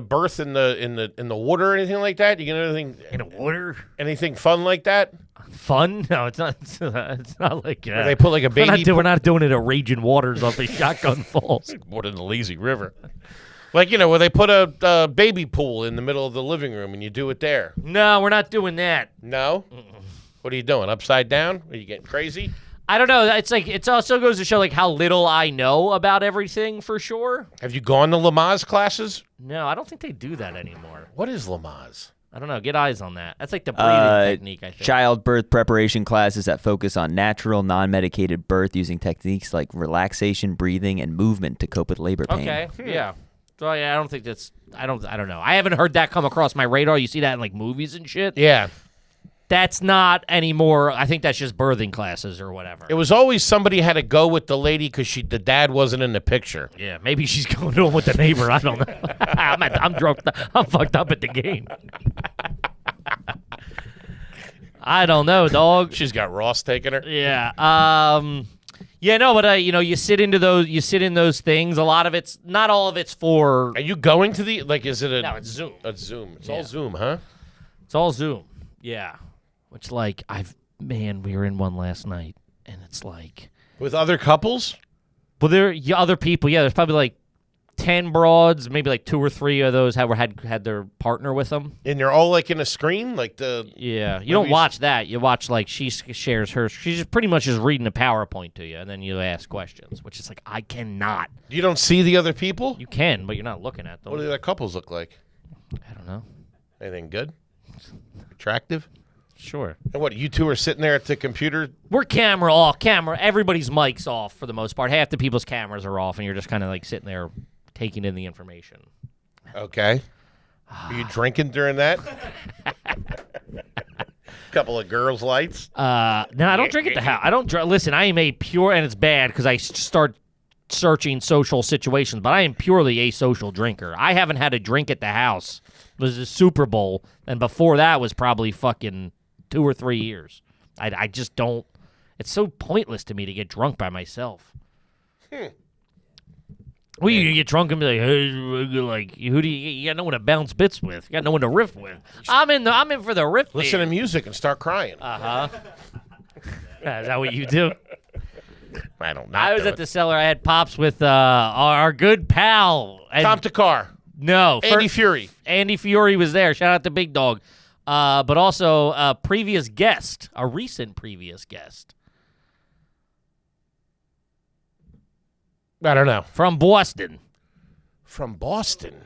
birth in the water or anything like that? You gonna In the water? anything fun like that? Fun? No, it's not. It's not like Or they put like a baby We're not doing it at Raging Waters off of Shotgun Falls. more than the lazy river. Like, where they put a baby pool in the middle of the living room and you do it there. No, we're not doing that. No? What are you doing? Upside down? Are you getting crazy? I don't know. It's like it also goes to show like how little I know about everything for sure. Have you gone to Lamaze classes? No, I don't think they do that anymore. What is Lamaze? I don't know. Get eyes on that. That's like the breathing technique, I think. Childbirth preparation classes that focus on natural, non-medicated birth using techniques like relaxation, breathing, and movement to cope with labor pain. Okay. Yeah. So yeah, I don't think that's. I don't know. I haven't heard that come across my radar. You see that in like movies and shit. Yeah. That's not anymore. I think that's just birthing classes or whatever. It was always somebody had to go with the lady because the dad wasn't in the picture. Yeah, maybe she's going to him with the neighbor. I don't know. I'm drunk. I'm fucked up at the game. I don't know, dog. She's got Ross taking her. Yeah. Yeah. No, but you sit into those. You sit in those things. A lot of it's not all of it's for. Are you going to the is it a No, it's Zoom. It's Zoom. It's Yeah. all Zoom, huh? It's all Zoom. Yeah. Which we were in one last night, and it's like. With other couples? Well, other people. Yeah, there's probably like 10 broads, maybe like 2 or 3 of those had their partner with them. And they're all like in a screen, like the. Yeah, you don't watch that. You watch like she shares her. She's just pretty much just reading a PowerPoint to you, and then you ask questions, which is like I cannot. You don't see the other people. You can, but you're not looking at them. What do the other couples look like? I don't know. Anything good? Attractive? Sure. And what, you two are sitting there at the computer? We're camera off. Everybody's mic's off for the most part. Half the people's cameras are off, and you're just kind of like sitting there taking in the information. Okay. Are you drinking during that? Couple of girls' lights? No, I don't drink at the house. I don't listen, I am a pure, and it's bad because I start searching social situations, but I am purely a social drinker. I haven't had a drink at the house. It was the Super Bowl, and before that was probably fucking 2 or 3 years. I just don't. It's so pointless to me to get drunk by myself. Well, you get drunk and be like, hey, like, who do you got no one to bounce bits with? You got no one to riff with. I'm in for the riff. Listen to music and start crying. Is that what you do? I don't know. I was at the cellar. I had pops with our good pal. Tom Takar. No. Andy Fury. Andy Fury was there. Shout out to Big Dog. But also a previous guest, a recent previous guest. I don't know. From Boston. From Boston.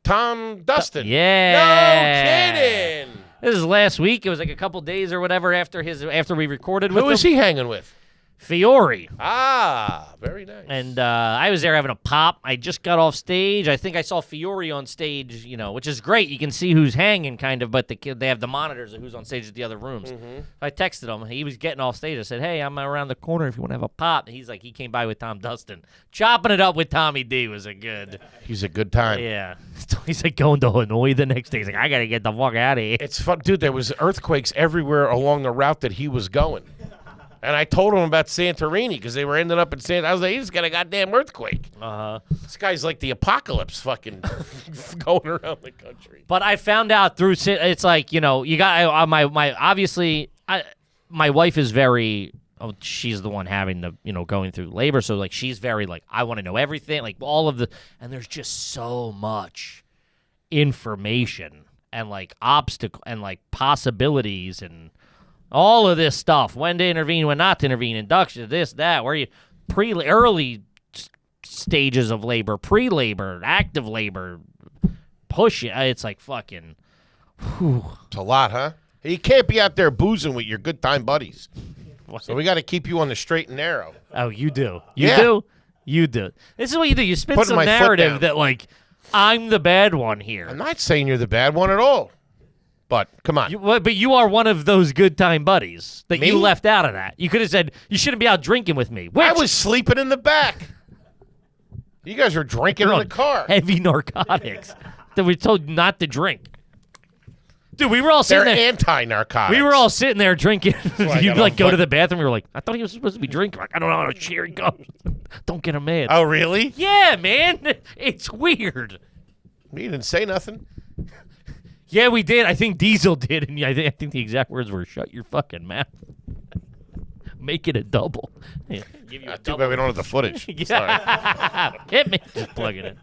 Tom Dustin. Yeah. No kidding. This is last week. It was like a couple days or whatever after we recorded with him. Who was he hanging with? Fiore. Ah, very nice. And I was there having a pop. I just got off stage. I think I saw Fiore on stage, which is great. You can see who's hanging, kind of, but they have the monitors of who's on stage at the other rooms. Mm-hmm. I texted him. He was getting off stage. I said, hey, I'm around the corner if you want to have a pop. And he's like, he came by with Tom Dustin. Chopping it up with Tommy D was a good. He's a good time. Yeah. He's like going to Hanoi the next day. He's like, I got to get the fuck out of here. It's fun. Dude, there was earthquakes everywhere along the route that he was going. And I told him about Santorini because they were ending up in Santorini. I was like, he just got a goddamn earthquake. This guy's like the apocalypse fucking going around the country. But I found out through, it's like, you got obviously, my wife is very, she's the one having the, going through labor. So like, she's very like, I want to know everything, like all of and there's just so much information and like obstacle and like possibilities and all of this stuff, when to intervene, when not to intervene, induction, this, that, where you early stages of labor, pre-labor, active labor, push it. It's like fucking. Whew. It's a lot, huh? You can't be out there boozing with your good time buddies. So we got to keep you on the straight and narrow. Oh, you do. Yeah. You do. This is what you do. You spin Putting some my foot narrative down. that like I'm the bad one here. I'm not saying you're the bad one at all. But come on. But you are one of those good time buddies that Me? you left out of that. You could have said, you shouldn't be out drinking with me. I was sleeping in the back. You guys were drinking in the car. Heavy narcotics that we told not to drink. Dude, we were all sitting They're there. anti-narcotics. We were all sitting there drinking. I You'd gotta like go to fight. the bathroom. We were like, I thought he was supposed to be drinking. Like, I don't know how to here he goes. Don't get him mad. Oh, really? Yeah, man. It's weird. You didn't say nothing. Yeah, we did. I think Diesel did, and I think the exact words were, "Shut your fucking mouth." Make it a double. Yeah, give you a Too double. bad we don't have the footage. Yeah. Hit me. Just plug it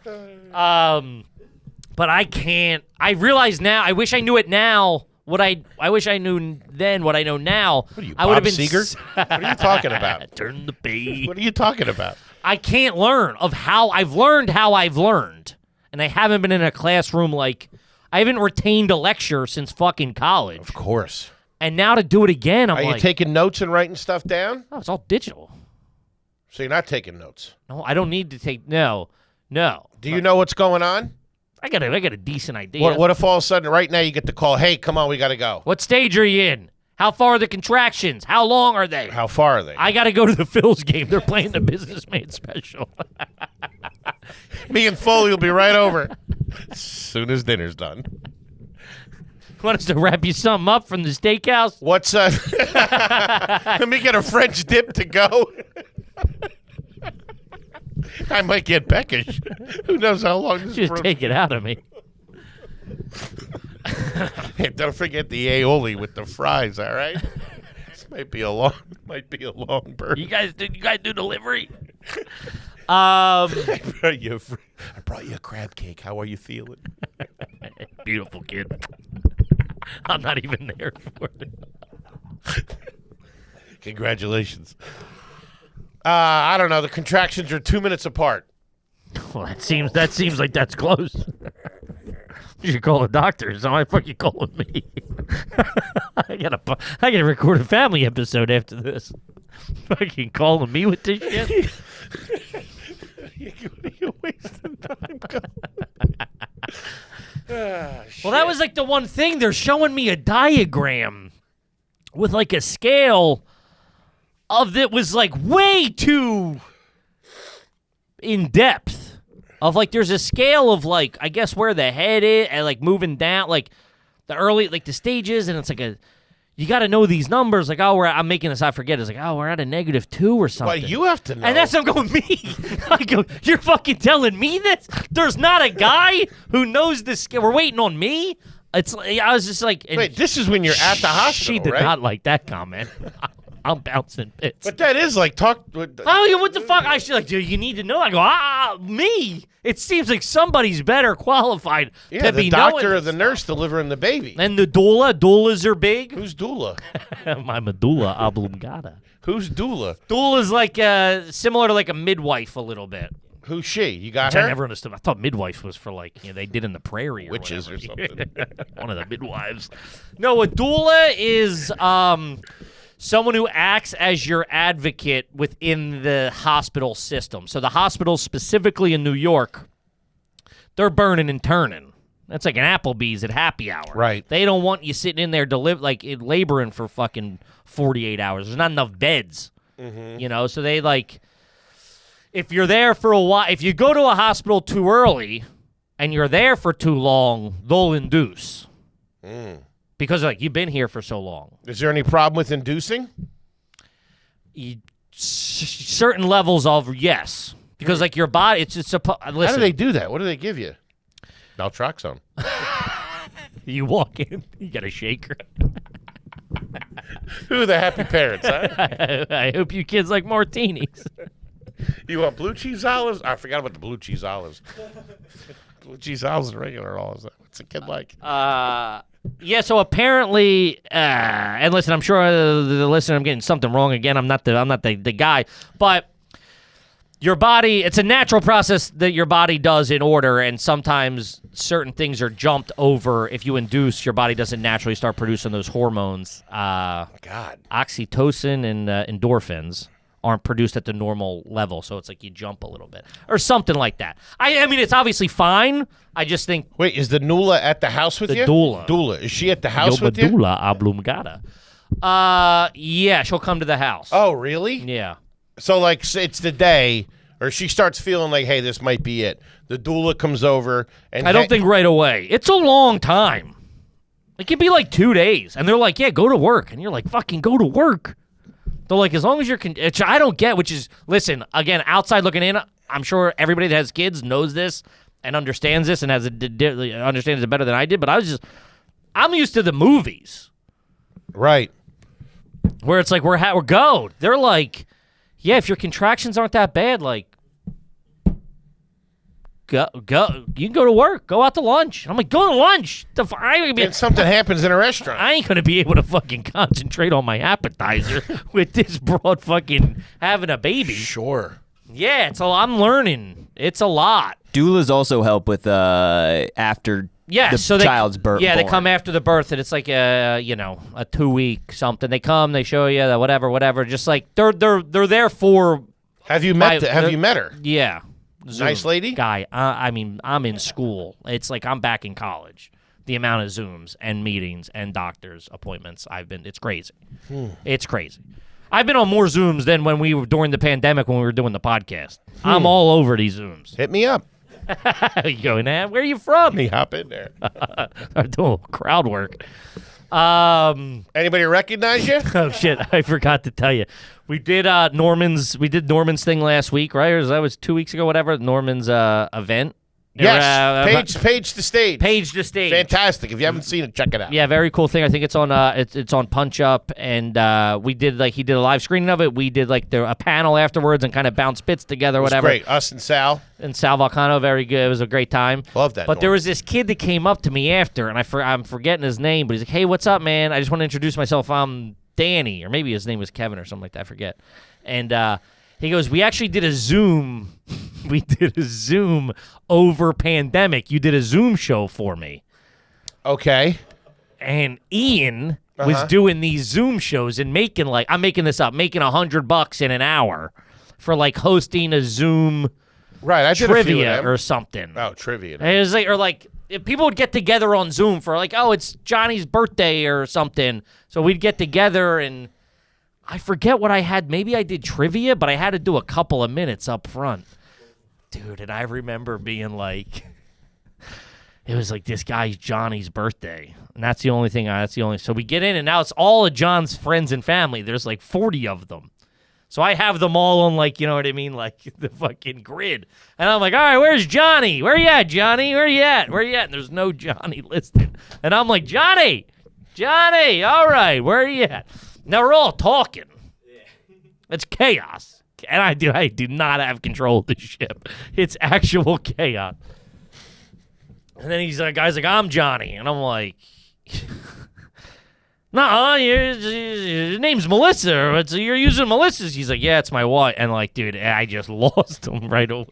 in. But I can't. I realize now. I wish I knew it now. I wish I knew then what I know now. What are you, I would have Bob been Seger? What are you talking about? Turn the page. What are you talking about? I can't learn of how I've learned, and I haven't been in a classroom like. I haven't retained a lecture since fucking college. Of course. And now to do it again, I'm Are like, you taking notes and writing stuff down? oh, it's all digital. So you're not taking notes. No, I don't need to take. No. Do you know what's going on? I got a decent idea. What if all of a sudden right now you get the call, hey, come on, we got to go. What stage are you in? How far are the contractions? How long are they? How far are they? I got to go to the Phillies game. They're playing the businessman special. Me and Foley will be right over as soon as dinner's done. Want us to wrap you something up from the steakhouse? What's let me get a French dip to go. I might get peckish. Who knows how long this Just take it out of me. Hey, don't forget the aioli with the fries, all right? This might be a long burn. You guys do delivery? Um, I brought you a crab cake. How are you feeling? Beautiful kid. I'm not even there for it. Congratulations. I don't know. The contractions are 2 minutes apart. Well, that seems like that's close. You should call the doctor. So why fucking calling me? I gotta record a family episode after this. Fucking calling me with this shit. You're wasting time. Well, that was like the one thing. They're showing me a diagram with like a scale of that was like way too in depth. Of like, there's a scale of like, I guess where the head is and like moving down, like the early, like the stages, and it's like you got to know these numbers. Like, oh, I'm making this, I forget. It's like, oh, we're at a -2 or something. Well, you have to know. And that's what I'm going, me. I go, you're fucking telling me this? There's not a guy who knows this scale. We're waiting on me? I was just like. Wait, this is when you're at the hospital, She did right? not like that comment. I'm bouncing bits. But that is like Oh, yeah, what the fuck? I should like, dude, you need to know. I go, me? It seems like somebody's better qualified to the be doctor knowing or the this nurse stuff. delivering the baby. And the doulas are big. Who's doula? My medulla oblongata. Who's doula? Doula's like similar to like a midwife a little bit. Who's she? You got Which I her? never understood. I thought midwife was for like, they did in the prairie or Witches whatever. or something. One of the midwives. No, a doula is someone who acts as your advocate within the hospital system. So the hospitals, specifically in New York, they're burning and turning. That's like an Applebee's at happy hour. Right. They don't want you sitting in there laboring for fucking 48 hours. There's not enough beds. Mm-hmm. So they like, if you're there for a while, if you go to a hospital too early and you're there for too long, they'll induce. Because like you've been here for so long. Is there any problem with inducing? Certain levels of yes, because like your body, it's listen. How do they do that? What do they give you? Naltrexone. You walk in, you got a shaker. Who are the happy parents, huh? I hope you kids like martinis. You want blue cheese olives? I forgot about the blue cheese olives. Blue cheese olives and regular olives. What's a kid like? Yeah, so apparently, and listen, I'm sure the listener, I'm getting something wrong again. I'm not the guy, but your body, it's a natural process that your body does in order, and sometimes certain things are jumped over. If you induce, your body doesn't naturally start producing those hormones. God. Oxytocin and endorphins aren't produced at the normal level, so it's like you jump a little bit or something like that. I mean, it's obviously fine. I just think Wait, is the doula at the house with The you? doula. Doula. Is she at the house with you? Medulla oblongata. Yeah, she'll come to the house. Oh, really? Yeah. So, like, it's the day, or she starts feeling like, hey, this might be it. The doula comes over, and I don't think right away. It's a long time. It could be like 2 days, and they're like, yeah, go to work. And you're like, fucking go to work. They're like, as long as you're, which I don't get, which is, listen, again, outside looking in, I'm sure everybody that has kids knows this and understands this and understands it better than I did, but I'm used to the movies. Right. Where it's like, we're go. They're like, yeah, if your contractions aren't that bad, like, go. You can go to work. Go out to lunch. I'm like, go to lunch. And something happens in a restaurant. I ain't going to be able to fucking concentrate on my appetizer with this broad fucking having a baby. Sure. Yeah, I'm learning. It's a lot. Doulas also help with after the child's birth. Yeah, born. they come after the birth, and it's like a 2-week something. They come, they show you the whatever. Just like they're there for. Have you met her? Yeah. Zoom. Nice lady? Guy. I mean, I'm in school. It's like I'm back in college. The amount of Zooms and meetings and doctor's appointments it's crazy. It's crazy. I've been on more Zooms than when we were during the pandemic when we were doing the podcast. I'm all over these Zooms. Hit me up. You going, where are you from? Let me hop in there. I'm doing crowd work. Anybody recognize you? Oh shit! I forgot to tell you. We did Norman's thing last week, right? Or that was 2 weeks ago, whatever. Norman's event. Yes. Page to stage. Page to stage. Fantastic. If you haven't seen it, check it out. Yeah, very cool thing. I think it's on it's on Punch Up, and he did a live screening of it. We did a panel afterwards and kind of bounced bits together, whatever. Great. Us and Sal. And Sal Volcano, very good. It was a great time. Love that. But there was this kid that came up to me after, and I'm forgetting his name, but he's like, "Hey, what's up, man? I just want to introduce myself. I'm Danny," or maybe his name was Kevin or something like that. I forget. And he goes, "We actually did a Zoom. We did a Zoom over pandemic. You did a Zoom show for me." Okay. And Ian was doing these Zoom shows and making I'm making this up, making $100 in an hour for like hosting a Zoom Right, I did a few of trivia them. or something. Oh, trivia. It was like, if people would get together on Zoom for like, oh, it's Johnny's birthday or something. So we'd get together and I forget what I had. Maybe I did trivia, but I had to do a couple of minutes up front. Dude, and I remember being like, it was like this guy's Johnny's birthday. And that's the only thing. So we get in and now it's all of John's friends and family. There's like 40 of them. So I have them all on like, you know what I mean? Like the fucking grid. And I'm like, all right, where's Johnny? Where you at, Johnny? Where you at? And there's no Johnny listed. And I'm like, Johnny, all right, where are you at? Now we're all talking. It's chaos. And I do not have control of the ship. It's actual chaos. And then guy's like, I'm Johnny. And I'm like, no, your name's Melissa. You're using Melissa's. He's like, yeah, it's my wife. And like, dude, I just lost him right away.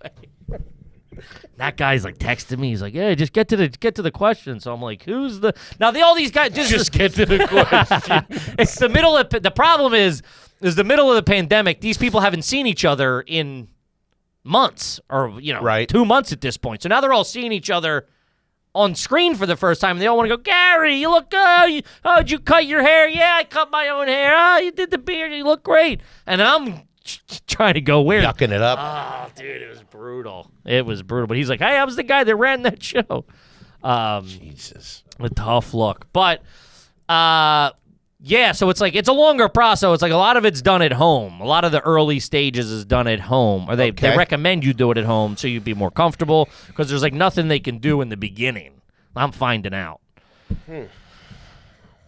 That guy's like texting me. He's like, yeah, just get to the question. So I'm like, who's the all these guys just get to the question. It's the middle of the problem is the middle of the pandemic. These people haven't seen each other in months or right. 2 months at this point. So now they're all seeing each other on screen for the first time. And they all want to go, Gary, you look good. Oh, did you cut your hair? Yeah, I cut my own hair. Oh, you did the beard. You look great. And I'm trying to go weird. Yucking it up. Oh, dude, it was brutal. But he's like, hey, I was the guy that ran that show. Jesus. A tough look. But, yeah, so it's like, it's a longer process. It's like a lot of it's done at home. A lot of the early stages is done at home. Or they recommend you do it at home so you'd be more comfortable because there's like nothing they can do in the beginning. I'm finding out.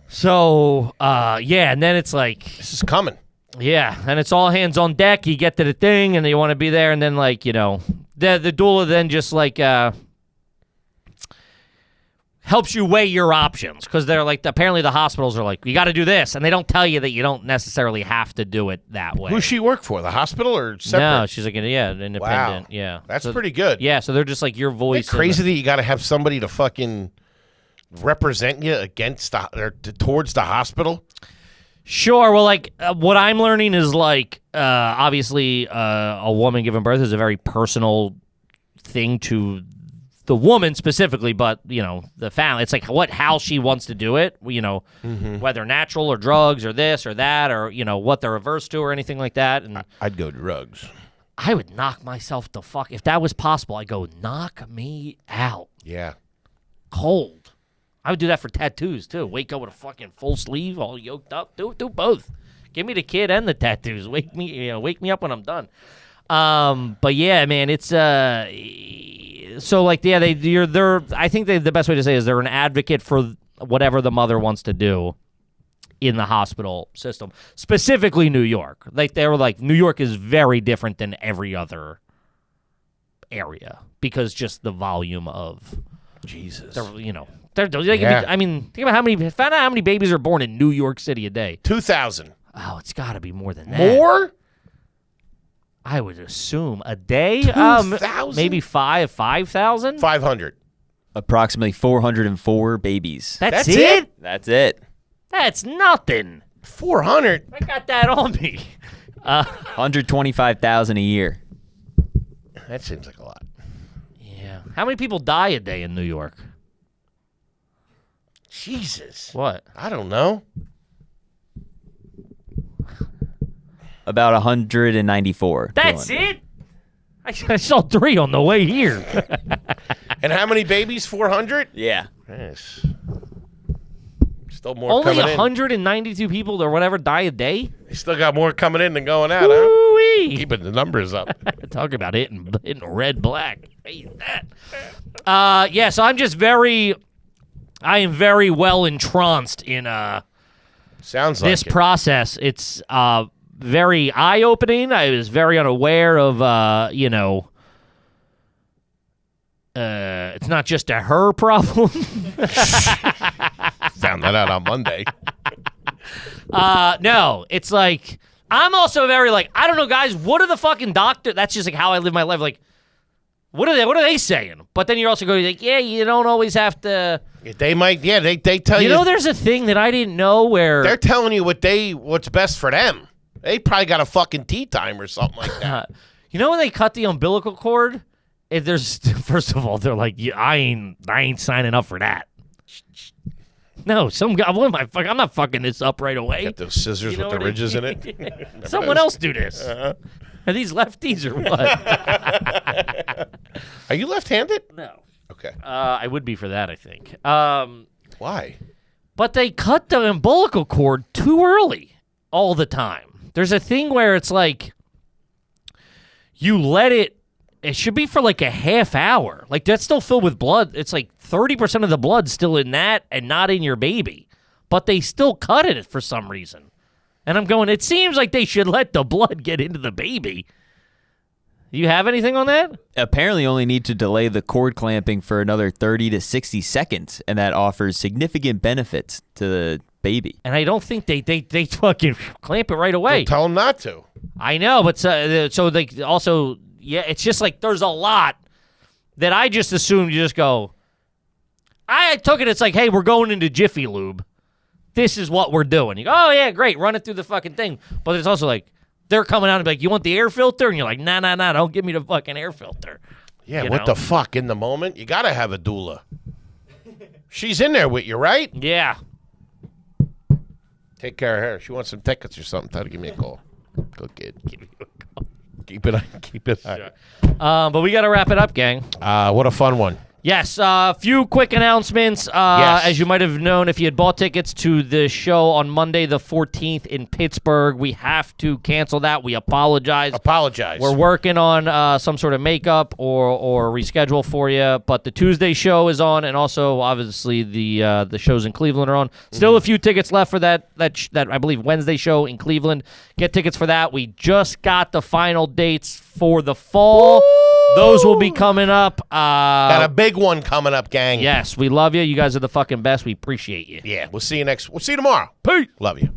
So, yeah, and then it's like... This is coming. Yeah, and it's all hands on deck. You get to the thing, and you want to be there, and then, like, the doula then just, like, helps you weigh your options, because they're, like, apparently the hospitals are like, you got to do this, and they don't tell you that you don't necessarily have to do it that way. Who's she work for, the hospital or separate? No, she's, like, an independent, wow. Yeah. That's pretty good. Yeah, so they're just, like, your voice. Isn't it crazy that you got to have somebody to fucking represent you against towards the hospital? Sure. Well, like, what I'm learning is, like, obviously a woman giving birth is a very personal thing to the woman specifically, but, the family. It's like how she wants to do it, whether natural or drugs or this or that or, what they're averse to or anything like that. And I'd go drugs. I would knock myself the fuck. If that was possible, I'd go knock me out. Yeah. Cold. I would do that for tattoos, too. Wake up with a fucking full sleeve, all yoked up. Do both. Give me the kid and the tattoos. Wake me up when I'm done. But yeah, man, it's so like yeah, they're. I think the best way to say is they're an advocate for whatever the mother wants to do in the hospital system, specifically New York. Like they were like New York is very different than every other area because just the volume of Jesus. I mean, think about find out how many babies are born in New York City a day. 2,000. Oh, it's got to be more than that. More? I would assume a day. 2,000? Maybe 5,000. 500. Approximately 404 babies. That's it. That's it. That's nothing. 400. I got that on me. 125,000 a year. That seems like a lot. Yeah. How many people die a day in New York? Jesus. What? I don't know. About 194. That's it? I saw 3 on the way here. And how many babies? 400? Yeah. Yes. Still more Only coming in. 192 people or whatever die a day? They still got more coming in than going out, huh? Woo-wee. Keeping the numbers up. Talk about hitting red, black. Hate that. Yeah, so I am very well entranced in Sounds like this it. process. It's very eye-opening. I was very unaware of, it's not just a her problem. Found that out on Monday. No, it's like, I'm also very like, I don't know, guys, what are the fucking doctor? That's just like how I live my life. Like, what are they saying? But then you're also going like, yeah, you don't always have to. They might. Yeah, they tell you. You know, there's a thing that I didn't know where They're telling you what's best for them. They probably got a fucking tea time or something like that. you know when they cut the umbilical cord. There's first of all, they're like, yeah, I ain't signing up for that. No, some guy. What am I? I'm not fucking this up right away. Got those scissors You know with the what I ridges in mean? it. Someone else do this. Are these lefties or what? Are you left-handed? No. Okay. I would be for that, I think. Why? But they cut the umbilical cord too early all the time. There's a thing where it's like you let it should be for like a half hour. Like that's still filled with blood. It's like 30% of the blood's still in that and not in your baby. But they still cut it for some reason. And I'm going, it seems like they should let the blood get into the baby. You have anything on that? Apparently only need to delay the cord clamping for another 30 to 60 seconds, and that offers significant benefits to the baby. And I don't think they fucking clamp it right away. Don't tell them not to. I know, but so they also, yeah, it's just like there's a lot that I just assumed you just go, I took it, it's like, hey, we're going into Jiffy Lube. This is what we're doing. You go, oh, yeah, great, run it through the fucking thing. But it's also like, they're coming out and be like, you want the air filter? And you're like, nah, don't give me the fucking air filter. Yeah, You what know? the fuck? In the moment, you got to have a doula. She's in there with you, right? Yeah. Take care of her. She wants some tickets or something. Tell her to give me a call. Good kid. Keep it high. But we got to wrap it up, gang. What a fun one. Yes, a few quick announcements. Yes. As you might have known, if you had bought tickets to the show on Monday the 14th in Pittsburgh, we have to cancel that. We apologize. We're working on some sort of makeup or reschedule for you, but the Tuesday show is on, and also obviously the shows in Cleveland are on. Still a few tickets left for that I believe Wednesday show in Cleveland. Get tickets for that. We just got the final dates for the fall. Those will be coming up. Got a big one coming up, gang. Yes, we love you. You guys are the fucking best. We appreciate you. Yeah, we'll see you tomorrow. Peace. Love you.